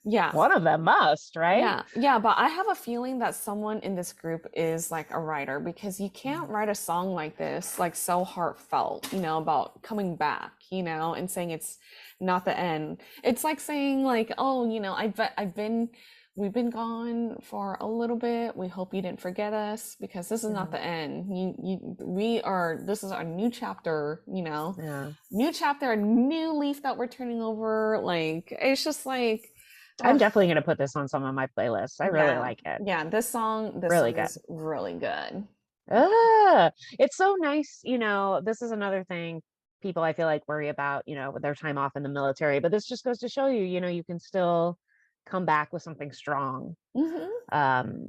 S2: yeah,
S1: one of them must, right?
S2: yeah, yeah. But I have a feeling that someone in this group is like a writer because you can't write a song like this, like so heartfelt, you know, about coming back, you know, and saying it's not the end. It's like saying like, oh, you know, I've been we've been gone for a little bit. We hope you didn't forget us because this is not
S1: Mhm.
S2: the end. We are, this is our new chapter, you know,
S1: Yeah.
S2: new chapter, a new leaf that we're turning over. Like, it's just like,
S1: I'm
S2: ugh.
S1: definitely going to put this on some of my playlists. I really
S2: Yeah.
S1: like it.
S2: Yeah, this
S1: Really
S2: song
S1: good.
S2: is really good.
S1: It's so nice. This is another thing people I feel like worry about, with their time off in the military. But this just goes to show you, you can still come back with something strong.
S2: Hmm.
S1: Um,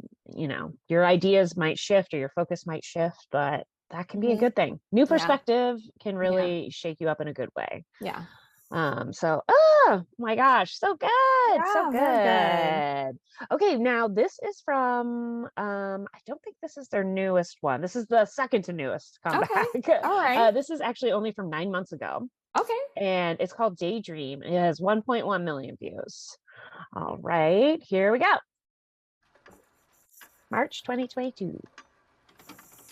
S1: your ideas might shift or your focus might shift, but that can be a
S2: Hmm.
S1: good thing. New
S2: Yeah.
S1: perspective can
S2: Yeah.
S1: really shake you up in a good way.
S2: Yeah.
S1: So, oh my gosh, so good, so
S2: Yeah, very good.
S1: good. Okay, now this is from I don't think this is their newest one. This is the second to newest
S2: Okay.
S1: comeback.
S2: All right.
S1: This is actually only from 9 months ago,
S2: Okay.
S1: and it's called Daydream. It has 1.1 million views. All right, here we go. March 2022.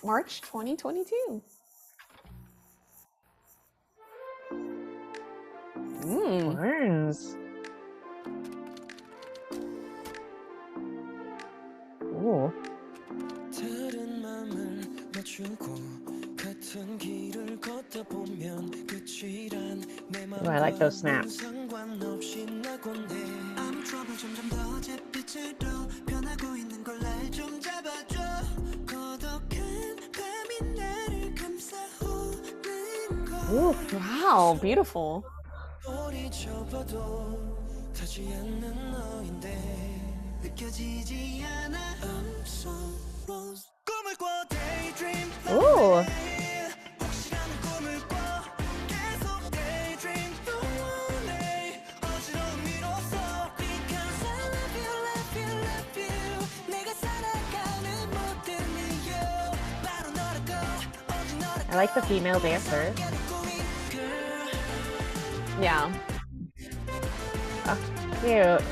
S2: March 2022.
S1: Burns. Ooh.
S3: 다른 맘을 맞추고 같은 길을 걷다 보면 끝이란 내
S1: Ooh, I like those
S3: 맘과는
S1: snaps.
S3: 상관없이 나곤 해 I'm trouble 점점 더 잿빛으로 변하고 있는 걸 날 좀 잡아줘 고독한 밤이 나를 감싸오는 걸
S1: Ooh.
S2: Wow, beautiful.
S3: 우리 접어도 타지 않는 너인데 느껴지지 않아 I'm so lost 꿈을 꿔 daydream
S1: Ooh.
S3: 혹시라는 꿈을 꿔 계속 daydream 또 원해 어지러운 미로써 Because I love you, love you, love you 내가 살아가는 모든 이유 바로 너라고 오직 너라고
S1: I like the female dancers.
S2: Yeah.
S1: Oh, cute.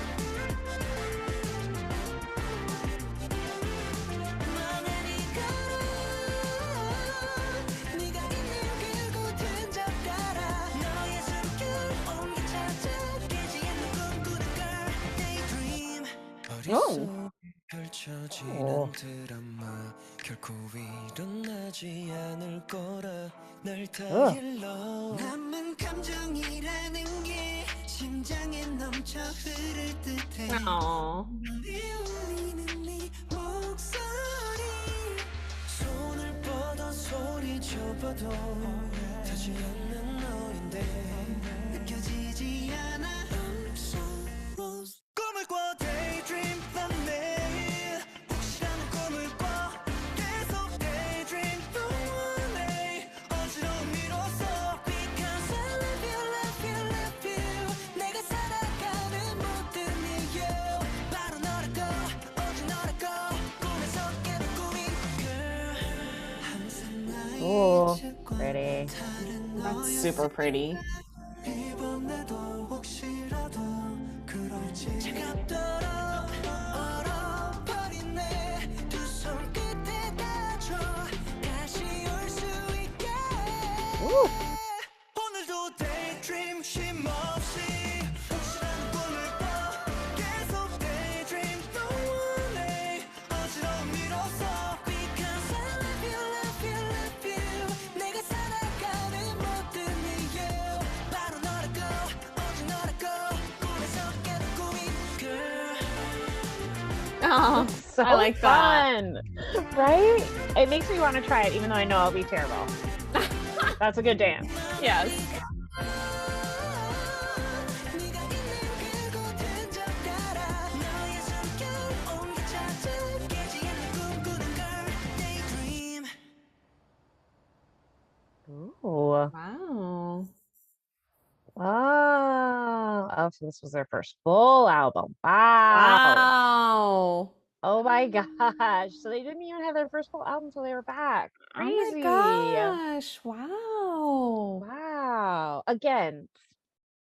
S2: Oh.
S3: 펼쳐지는 드라마 결코 일어나지 않을 거라 날 타일러 남은 감정이라는 게 심장에 넘쳐 흐를 듯해
S2: Oh.
S3: 울리는 네 목소리 손을 뻗어 소리쳐봐도 타지 않는 너인데 느껴지지 않아 I'm so lost 꿈을 꿔 daydream 난 매일 혹시라는 꿈을 꿔 계속 daydream 또 원해 어지러운 미로써 Because I love you, love you, love you 내가 살아가는 모든 이유 바로 너라고 오직 너라고 꿈에서 깨는 꿈인 girl 항상 나의
S1: Ooh,
S3: 책과
S1: pretty.
S3: 다른
S2: That's super pretty.
S3: 이번에도 혹시라도 그럴지 차갑도록 얼어버린 내 두 손끝에 닿아줘 다시 올 수 있게
S1: Ooh.
S3: 오늘도 daydream 쉼 없이 혹시라는 꿈을 꿔 계속 daydream 또 원해 어지러운 미로써 Because I love you, love you, love you 내가 살아가는 모든 이유 바로 너라고 오직 너라고 꿈에서 깨는 꿈인 girl
S2: Oh,
S1: So
S2: I like that.
S1: fun, right? It makes me want to try it, even though I know I'll be terrible. That's a good dance.
S2: Yes.
S3: 네가 있는 그곳은 적 알아 너의 숨결 온기 찾아 깨지 않는 꿈꾸는 걸 daydream
S1: Ooh.
S2: Wow.
S1: Oh, LaChiMoLaLa. So this was their first full album. Wow.
S2: Wow.
S1: Oh my gosh. So they didn't even have their first full album until they were back.
S2: Oh my
S1: Crazy.
S2: gosh. Wow.
S1: Wow. Again,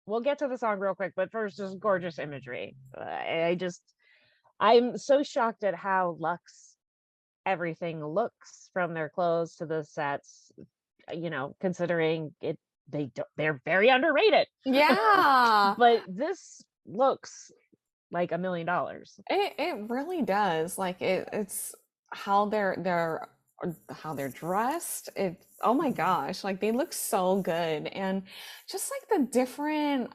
S1: we'll get to the song real quick, but first, just gorgeous imagery. I'm so shocked at how luxe everything looks, from their clothes to the sets, considering they're very underrated.
S2: Yeah.
S1: But this looks like $1 million.
S2: It really does. Like it's how they're dressed. Oh my gosh, like they look so good. And just like the different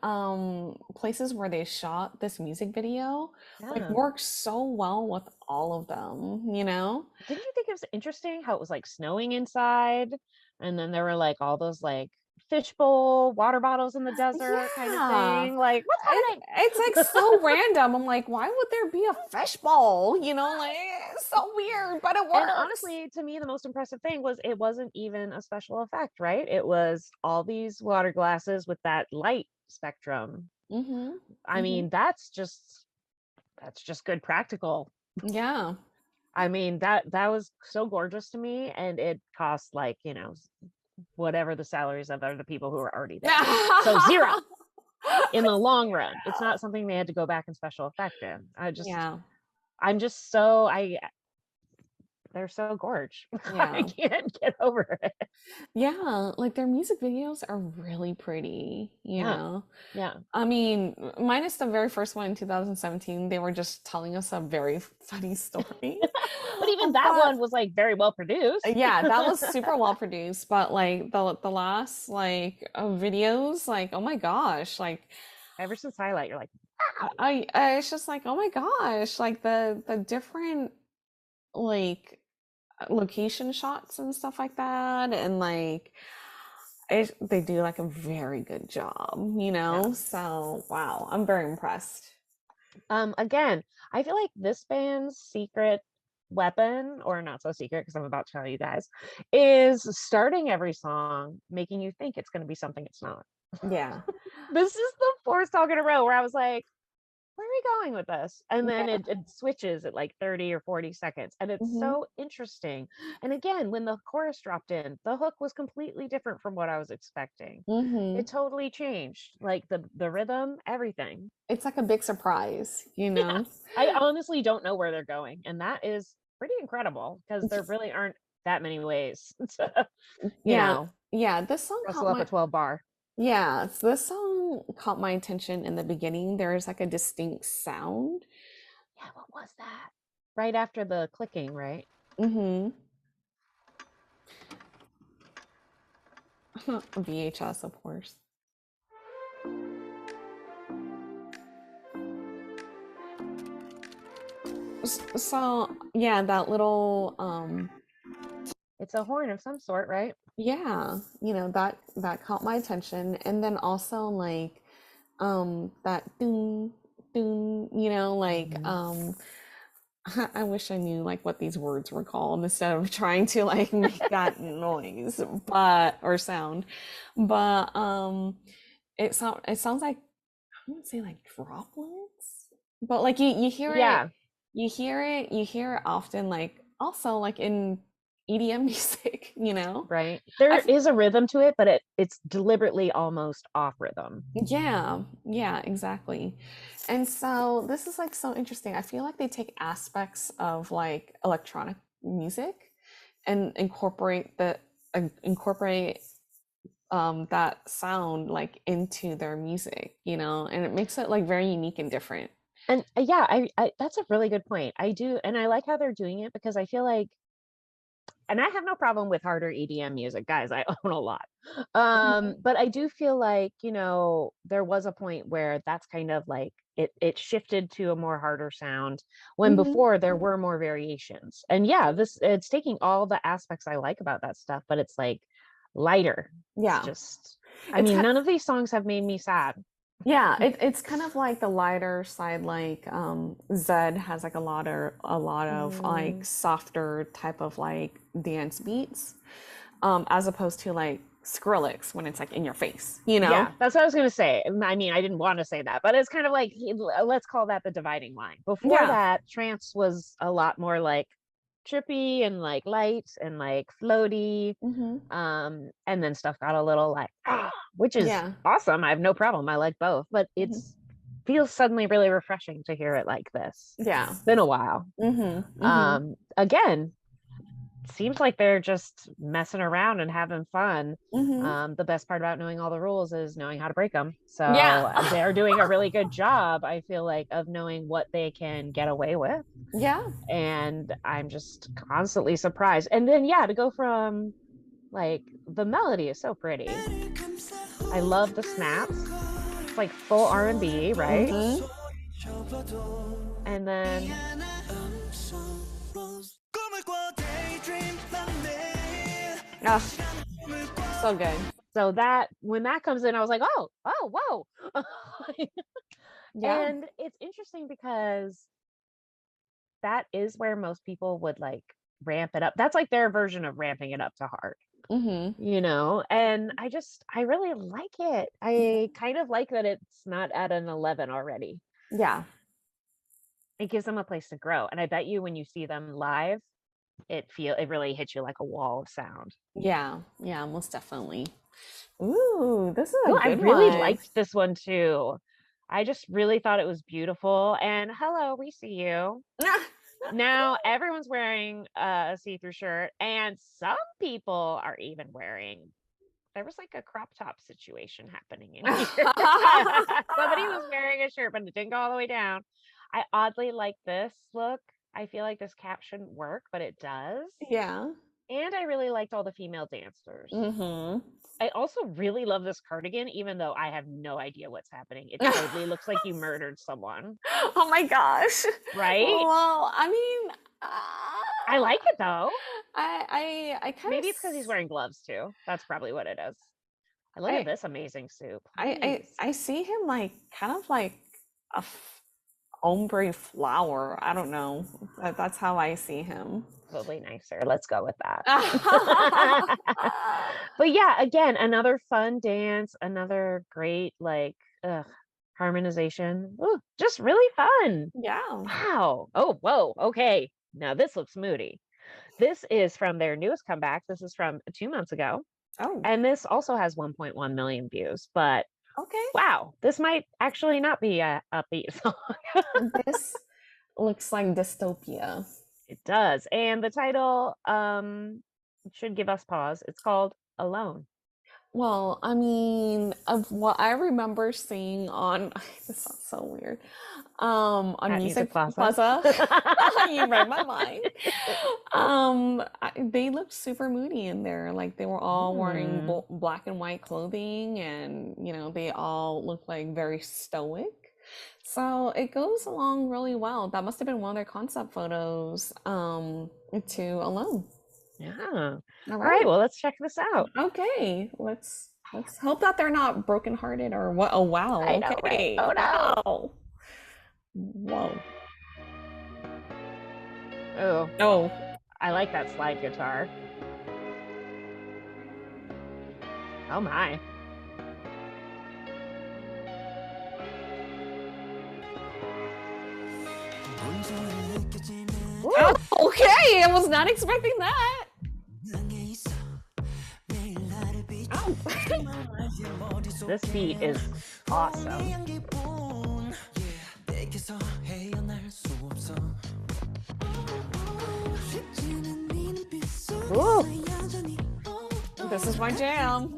S2: places where they shot this music video, like
S1: Yeah.
S2: works so well with all of them, you know?
S1: Didn't you think it was interesting how it was like snowing inside, and then there were like all those like fishbowl water bottles in the desert kind of
S2: Yeah.
S1: thing? Like, what's happening?
S2: It's like so random. I'm like, why would there be a fishbowl? You know, like it's so weird, but it
S1: And
S2: works.
S1: honestly, to me, the most impressive thing was it wasn't even a special effect, right? It was all these water glasses with that light spectrum.
S2: Mm-hmm.
S1: I
S2: Mm-hmm.
S1: mean, that's just good practical.
S2: Yeah.
S1: I mean, that was so gorgeous to me, and it cost like, whatever the salaries of other people who were already there. So zero in the long run. It's not something they had to go back and special effect in.
S2: Yeah.
S1: I'm just so they're so gorge. I
S2: Yeah.
S1: can't get over it.
S2: Yeah, like their music videos are really pretty, you
S1: Yeah.
S2: know.
S1: Yeah.
S2: I mean, minus the very first one in 2017, they were just telling us a very funny story.
S1: But even that
S2: But
S1: one was like very well produced.
S2: yeah, that was super well produced. But like the last like videos, like oh my gosh, like
S1: Ever since Highlight, you're like, wow.
S2: it's just like oh my gosh, like the different like location shots and stuff like that, and like they do like a very good job, you know?
S1: Yeah.
S2: So, wow, I'm very impressed.
S1: Again, I feel like this band's secret weapon, or not so secret because I'm about to tell you guys, is starting every song making you think it's going to be something it's not.
S2: Yeah.
S1: This is the fourth song in a row where I was like, where are we going with this? And then
S2: Yeah.
S1: it switches at like 30 or 40 seconds. And it's
S2: Hmm.
S1: so interesting. And again, when the chorus dropped in, the hook was completely different from what I was expecting.
S2: Hmm.
S1: It totally changed. Like the rhythm, everything.
S2: It's like a big surprise, you
S1: Yeah.
S2: know?
S1: I honestly don't know where they're going. And that is pretty incredible because there really aren't that many ways to,
S2: Yeah. Yeah, this song
S1: rustle
S2: caught
S1: up a 12 bar.
S2: yeah, so this song caught my attention in the beginning. There's like a distinct sound.
S1: Yeah, what was that? Right after the clicking, right?
S2: Mm-hmm. VHS, of course. So yeah, that little
S1: It's a horn of some sort, right?
S2: yeah, you know, that caught my attention. And then also like that doom doom, you know, like
S1: Mhm.
S2: I wish I knew like what these words were called instead of trying to like make that noise, but or sound. But it sounds like I wouldn't say like droplets, but like you hear it,
S1: Yeah,
S2: you hear it often, like also like in EDM music, you know?
S1: right. There
S2: I've
S1: is a rhythm to it, but it's deliberately almost off rhythm.
S2: Yeah, yeah, exactly. And so this is like so interesting. I feel like they take aspects of like electronic music and incorporate that sound like into their music, you know, and it makes it like very unique and different.
S1: And yeah, I that's a really good point. I do, and I like how they're doing it because I feel like, and I have no problem with harder EDM music, guys. I own a lot.
S2: Mhm.
S1: But I do feel like, there was a point where that's kind of like it shifted to a more harder sound when
S2: Mhm.
S1: before there were more variations. And yeah, this it's taking all the aspects I like about that stuff, but it's like lighter. It's
S2: Yeah.
S1: just, I
S2: It's
S1: mean,
S2: kind
S1: none of these songs have made me sad.
S2: Yeah, it's kind of like the lighter side, like Zed has like a lot of like
S1: Mm,
S2: softer type of like dance beats, as opposed to like Skrillex when it's like in your face, you know?
S1: Yeah, that's what I was gonna say. I mean, I didn't want to say that, but it's kind of like let's call that the dividing line. Before
S2: Yeah.
S1: that, trance was a lot more like trippy and like light and like floaty. And then stuff got a little like which is
S2: Yeah.
S1: awesome. I have no problem. I like both, but it's feels suddenly really refreshing to hear it like this.
S2: Yeah.
S1: It's been a while. Again, seems like they're just messing around and having fun. The best part about knowing all the rules is knowing how to break them. So
S2: Yeah.
S1: they're doing a really good job, I feel like, of knowing what they can get away with.
S2: Yeah.
S1: And I'm just constantly surprised. And then to go from like the melody is so pretty. I love the snaps. It's like full R&B, right? And then
S2: So good.
S1: So that when that comes in, I was like, oh, whoa.
S2: Yeah.
S1: And it's interesting because that is where most people would like ramp it up. That's like their version of ramping it up to hard, you know? And I really like it. I kind of like that it's not at an 11 already.
S2: Yeah.
S1: It gives them a place to grow. And I bet you when you see them live, it really hits you like a wall of sound.
S2: Yeah. Yeah, most definitely. Ooh, this is a
S1: Ooh,
S2: good
S1: I really
S2: one.
S1: liked this one too. I just really thought it was beautiful. And hello, we see you. Now everyone's wearing a see-through shirt, and some people are even wearing. There was like a crop top situation happening in here. Somebody was wearing a shirt, but it didn't go all the way down. I oddly like this look. I feel like this cap shouldn't work, but it does.
S2: Yeah.
S1: And I really liked all the female dancers. I also really love this cardigan, even though I have no idea what's happening. It totally looks like you murdered someone.
S2: Oh my gosh.
S1: Right?
S2: Well, I mean,
S1: I like it though.
S2: I kind of
S1: Maybe it's because he's wearing gloves too. That's probably what it is. Look at this amazing soup.
S2: I see him like kind of like a ombre flower. I don't know. That's how I see him.
S1: Probably nicer. Let's go with that. But yeah, again, another fun dance, another great like harmonization. Ooh, just really fun.
S2: Yeah.
S1: Wow. Oh, whoa. Okay. Now this looks moody. This is from their newest comeback. This is from 2 months ago.
S2: Oh.
S1: And this also has 1.1 million views. But
S2: okay.
S1: Wow, this might actually not be a upbeat song.
S2: This looks like dystopia.
S1: It does. And the title should give us pause. It's called Alone.
S2: Well, I mean, of what I remember seeing on this sounds so weird. On
S1: At
S2: Music
S1: Plaza.
S2: Plaza. You read my mind. They looked super moody in there. Like they were all wearing black and white clothing, and you know, they all look like very stoic. So it goes along really well. That must have been one of their concept photos to Alone.
S1: Yeah. All right. Well, let's check this out.
S2: Okay. Let's hope that they're not brokenhearted or what. Oh wow.
S1: I know,
S2: Okay.
S1: right? Oh no.
S2: Wow. Whoa.
S1: Oh. I like that slide guitar. Oh my.
S2: Oh, okay. I was not expecting that. Oh.
S1: This beat is awesome. Ooh.
S2: This is my jam.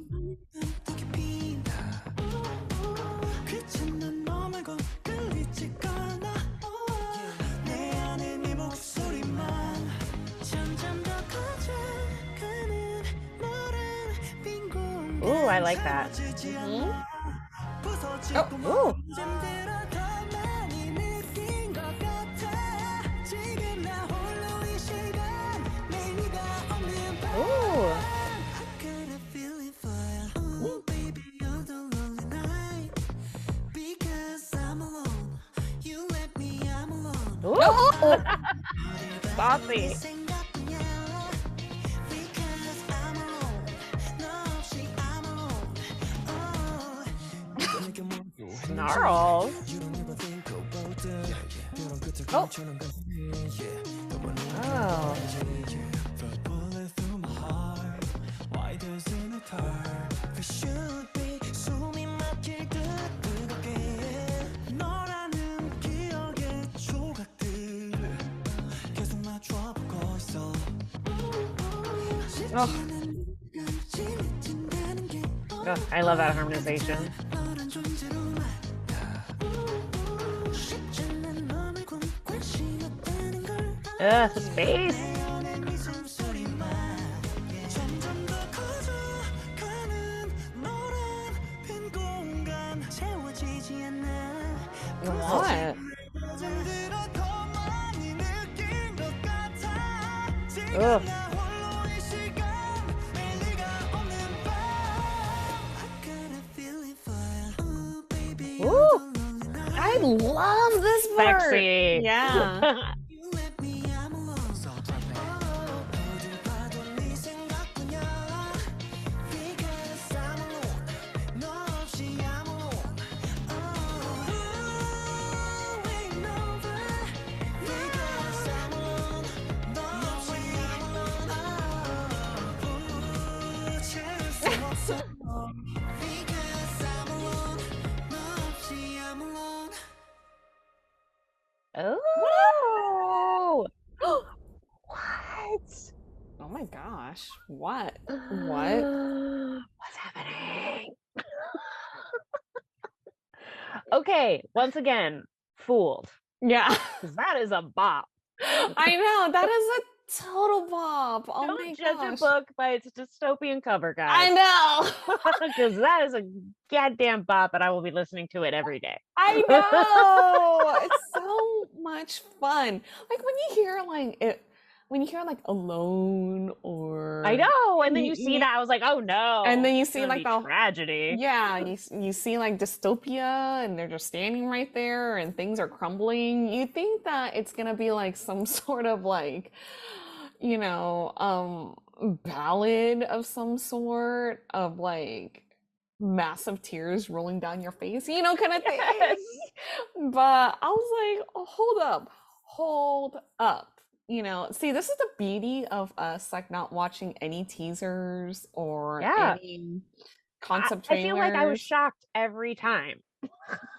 S1: Ooh, I like that.
S2: Oh, ooh.
S1: Ooh.
S2: Oh.
S1: Saucy. Snarls.
S2: Oh.
S1: Oh.
S2: Oh.
S1: Oh, I love that harmonization. The space.
S2: What?
S1: Ugh. Ooh.
S2: I love this part.
S1: Sexy.
S2: Yeah.
S1: Oh. What?
S2: Oh my gosh. What? What?
S1: What's happening? Okay, once again, fooled.
S2: Yeah.
S1: Because that is a bop.
S2: I know. That is a total bop. Oh my
S1: Don't judge a
S2: gosh.
S1: book by its dystopian cover,
S2: I
S1: guys.
S2: know.
S1: Because that is a goddamn bop, and I will be listening to it every day.
S2: I know. It's so much fun. Like when you hear like it, when you hear like Alone or
S1: I know, and then
S2: Y-
S1: you see
S2: y-
S1: that, I was like, oh no.
S2: and then you
S1: it's
S2: see
S1: gonna
S2: like
S1: be
S2: the
S1: tragedy.
S2: yeah, you see like dystopia and they're just standing right there and things are crumbling. You think that it's gonna be like some sort of like, you know, ballad of some sort of like massive tears rolling down your face, you know, kind of thing.
S1: Yes.
S2: But I was like, oh, hold up. You know, see, this is the beauty of us like not watching any teasers or
S1: Yeah.
S2: any concept
S1: I feel like I was
S2: trailers.
S1: shocked every time.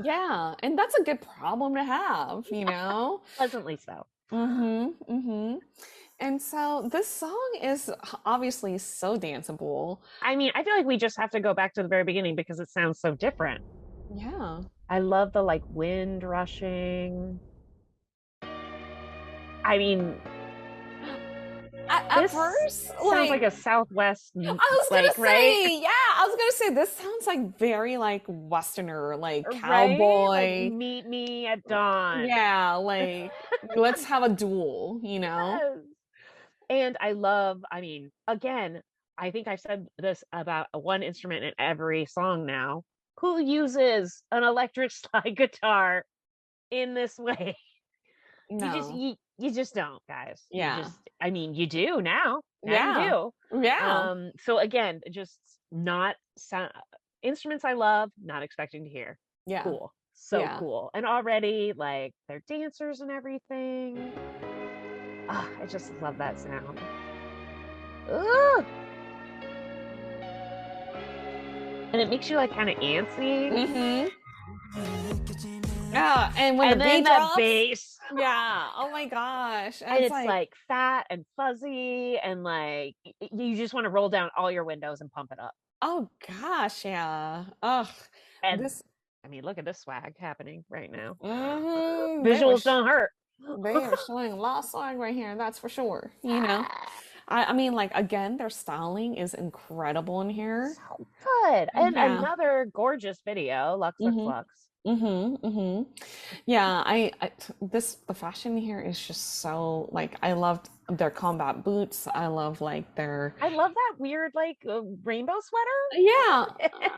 S2: Yeah, and that's a good problem to have, you know?
S1: Pleasantly so.
S2: Mm-hmm, mm-hmm. And so this song is obviously so danceable.
S1: I mean, I feel like we just have to go back to the very beginning because it sounds so different.
S2: Yeah.
S1: I love the like wind rushing. I mean,
S2: At
S1: this
S2: first,
S1: sounds like a Southwest,
S2: I was gonna
S1: like, right?
S2: say, yeah, I was gonna say this sounds like very like Westerner, like
S1: Right? Like,
S2: cowboy.
S1: meet me at dawn.
S2: Yeah, like let's have a duel, you know?
S1: Yes. And I mean, again, I think I've said this about one instrument in every song now. Who uses an electric slide guitar in this way?
S2: No.
S1: You just don't, guys.
S2: Yeah.
S1: I mean, you do now. Now
S2: Yeah.
S1: you
S2: Yeah.
S1: do. So again, just not instruments I love, not expecting to hear.
S2: Yeah.
S1: Cool. So
S2: Yeah.
S1: cool. And already like they're dancers and everything. I just love that sound. Ugh. And it makes you like kind of antsy.
S2: Mm-hmm. Yeah, and when
S1: And
S2: the
S1: then
S2: beat
S1: the
S2: drops,
S1: bass.
S2: yeah. Oh my gosh.
S1: And it's like fat and fuzzy and like you just want to roll down all your windows and pump it up.
S2: oh gosh, yeah. Ugh.
S1: And
S2: This
S1: I mean, look at this swag happening right now.
S2: mhm,
S1: Visuals don't hurt.
S2: they are showing a lot of swag right here, that's for sure. You know. I mean, like again, their styling is incredible in here.
S1: So good. And
S2: Yeah.
S1: another gorgeous video. Lux, Lux,
S2: Mhm.
S1: Lux.
S2: Yeah, the fashion here is just so like I loved their combat boots. I love like their
S1: I love that weird like rainbow sweater.
S2: yeah. I was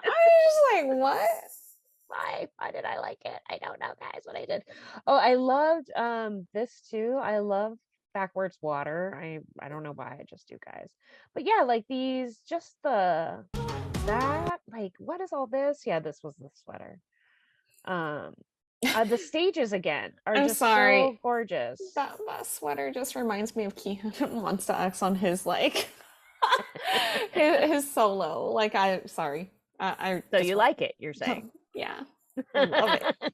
S2: just like, what?
S1: Why did I like it? I don't know, guys, what I did. Oh, I loved this too. I love backwards water. I don't know why I just do, guys. But yeah, like these just that like what is all this? Yeah, this was the sweater. Um, the stages again are
S2: I'm
S1: just so
S2: sorry.
S1: gorgeous.
S2: That sweater just reminds me of Keanu and Monster X on his like his solo. Like sorry. I
S1: So
S2: just
S1: you like it, you're saying?
S2: yeah. I love it.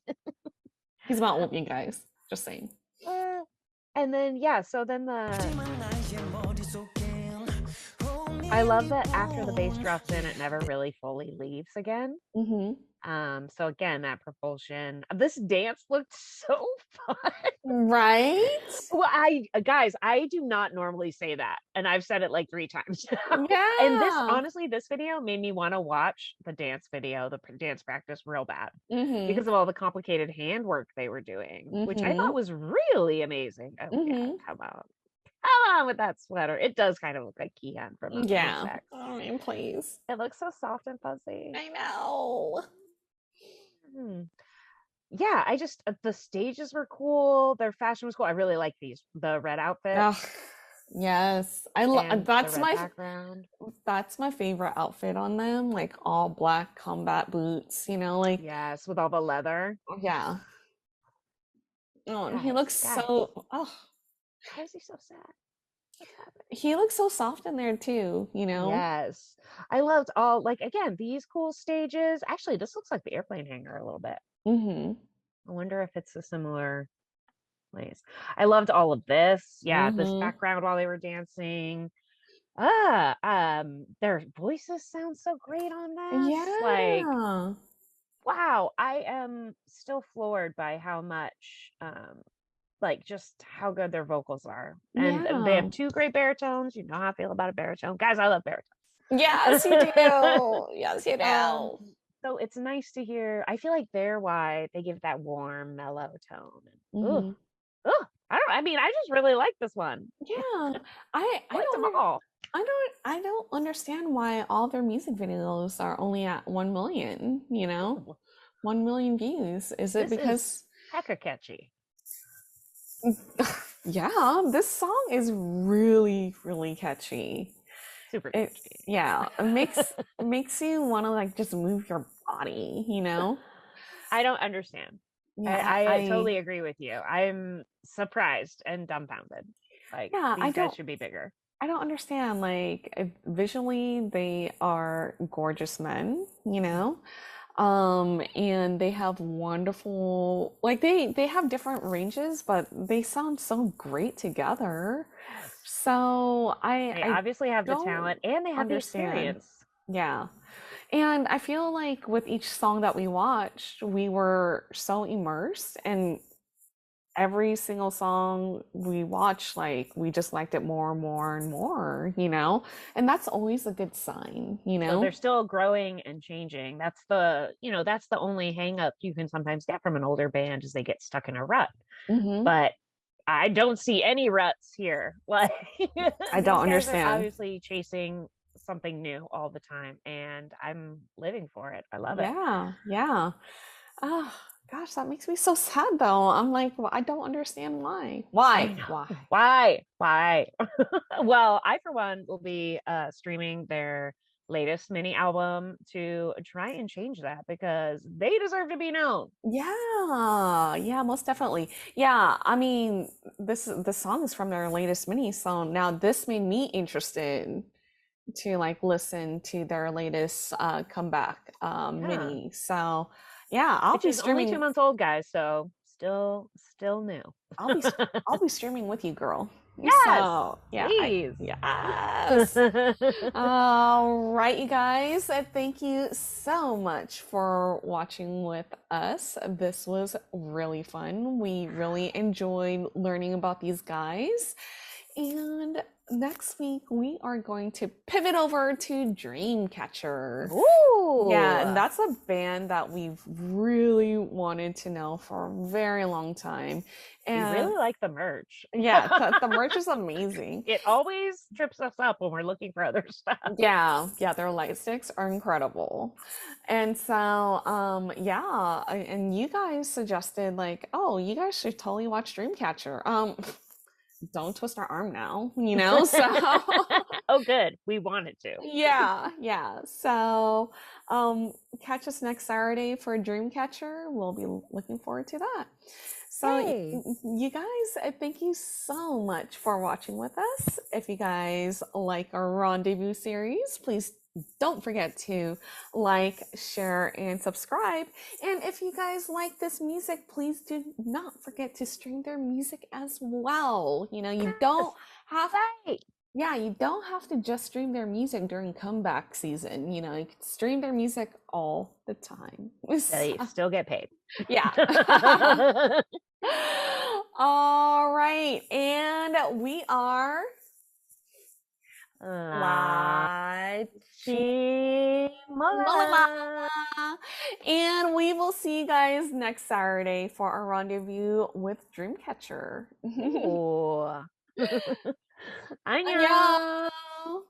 S2: He's about whooping guys. Just saying.
S1: And then so then
S3: 하지만 나의 머릿속엔
S1: I love that after the bass drops in, it never really fully leaves again.
S2: Mm-hmm.
S1: So again, that propulsion. This dance looked so fun.
S2: Right?
S1: Well, guys, I do not normally say that, and I've said it like 3 times now. And this,
S2: Yeah.
S1: honestly, this video made me want to watch the dance video, the dance practice, real bad
S2: Mm-hmm.
S1: because of all the complicated handwork they were doing, which I
S2: Mm-hmm.
S1: thought was really amazing. Oh yeah,
S2: Mm-hmm.
S1: come on with that sweater. It does kind of look like Kian from
S2: Yeah.
S1: Monsta X.
S2: Oh man, please.
S1: It looks so soft and fuzzy.
S2: I know.
S1: Yeah, I just the stages were cool. Their fashion was cool. I really like the red outfit.
S2: Oh, yes. I
S1: and
S2: love
S1: the
S2: that's
S1: red
S2: my
S1: background.
S2: that's my favorite outfit on them, like all black combat boots, you know, like
S1: Yes, with all the leather.
S2: yeah. Oh, and he
S1: Guys,
S2: looks so
S1: why is he so sad? What's happening?
S2: he looks so soft in there too, you know?
S1: Yes. I loved all again, these cool stages. Actually, this looks like the airplane hangar a little bit.
S2: Mm-hmm.
S1: I wonder if it's a similar place. I loved all of this. Yeah, this
S2: Mm-hmm.
S1: background while they were dancing. Their voices sound so great on this. Like,
S2: Yeah.
S1: wow, I am still floored by how much just how good their vocals are. And they
S2: Yeah.
S1: have 2 great baritones. You know how I feel about a baritone. Guys, I love baritones.
S2: Yes, you do. Yes, you do.
S1: So it's nice to hear. I feel like they're why they give that warm, mellow tone.
S2: Mm-hmm.
S1: I just really like this one.
S2: Yeah. I
S1: I liked them
S2: don't
S1: all.
S2: I don't understand why all their music videos are only at 1 million, you know? 1 million views. Is it
S1: This
S2: because
S1: is hecka catchy.
S2: yeah, this song is really, really catchy.
S1: Super
S2: It
S1: catchy.
S2: yeah, it makes you want to like just move your body, you know?
S1: I don't understand.
S2: Yeah,
S1: I totally agree with you. I'm surprised and dumbfounded. Like,
S2: yeah,
S1: these guys should be bigger.
S2: I don't understand. Like visually, they are gorgeous men, you know? And they have wonderful like they have different ranges, but they sound so great together. So
S1: They
S2: I
S1: obviously have the
S2: don't
S1: talent and they have the
S2: understand.
S1: experience.
S2: Yeah. And I feel like with each song that we watched, we were so immersed, and every single song we watched, like we just liked it more and more and more, you know? And that's always a good sign, you
S1: So
S2: know?
S1: they're still growing and changing. That's that's the only hang up you can sometimes get from an older band is they get stuck in a rut.
S2: Mm-hmm.
S1: But I don't see any ruts here. Like
S2: I don't
S1: these guys are
S2: understand.
S1: obviously chasing something new all the time, and I'm living for it. I love it.
S2: Yeah, yeah. Oh, gosh, that makes me so sad though. I'm like, well, I don't understand why.
S1: I know. Why? Well, I for one will be streaming their latest mini album to try and change that because they deserve to be known.
S2: Yeah, yeah, most definitely. Yeah, I mean, the song is from their latest mini, so now this made me interested to like listen to their latest comeback mini. So yeah, I'll
S1: Which
S2: be
S1: is only 2
S2: streaming.
S1: months old, guys, so still new.
S2: I'll be streaming with you, girl.
S1: Yes,
S2: So yeah,
S1: please.
S2: yes. All right, you guys. Thank you so much for watching with us. This was really fun. We really enjoyed learning about these guys. And next week we are going to pivot over to Dreamcatcher.
S1: Ooh.
S2: Yeah, and that's a band that we've really wanted to know for a very long time.
S1: We
S2: And
S1: really like the merch.
S2: yeah, the merch is amazing.
S1: It always trips us up when we're looking for other stuff.
S2: Yeah, their light sticks are incredible. And so, yeah, and you guys suggested like, oh, you guys should totally watch Dreamcatcher. Don't twist our arm now, you know? So
S1: oh, good. We wanted to.
S2: Yeah. So, catch us next Saturday for Dreamcatcher. We'll be looking forward to that. So,
S1: Yay.
S2: you guys, thank you so much for watching with us. If you guys like our Rendezvous series, please don't forget to like, share, and subscribe. And if you guys like this music, please do not forget to stream their music as well. You know, you don't have
S1: Right.
S2: yeah, you don't have to just stream their music during comeback season. You know, you can stream their music all the time.
S1: They still get paid.
S2: Yeah. All right. And we are
S1: LaChiMoLaLa.
S2: and we will see you guys next Saturday for our rendezvous with Dreamcatcher.
S1: Ooh. 안녕.
S2: 안녕.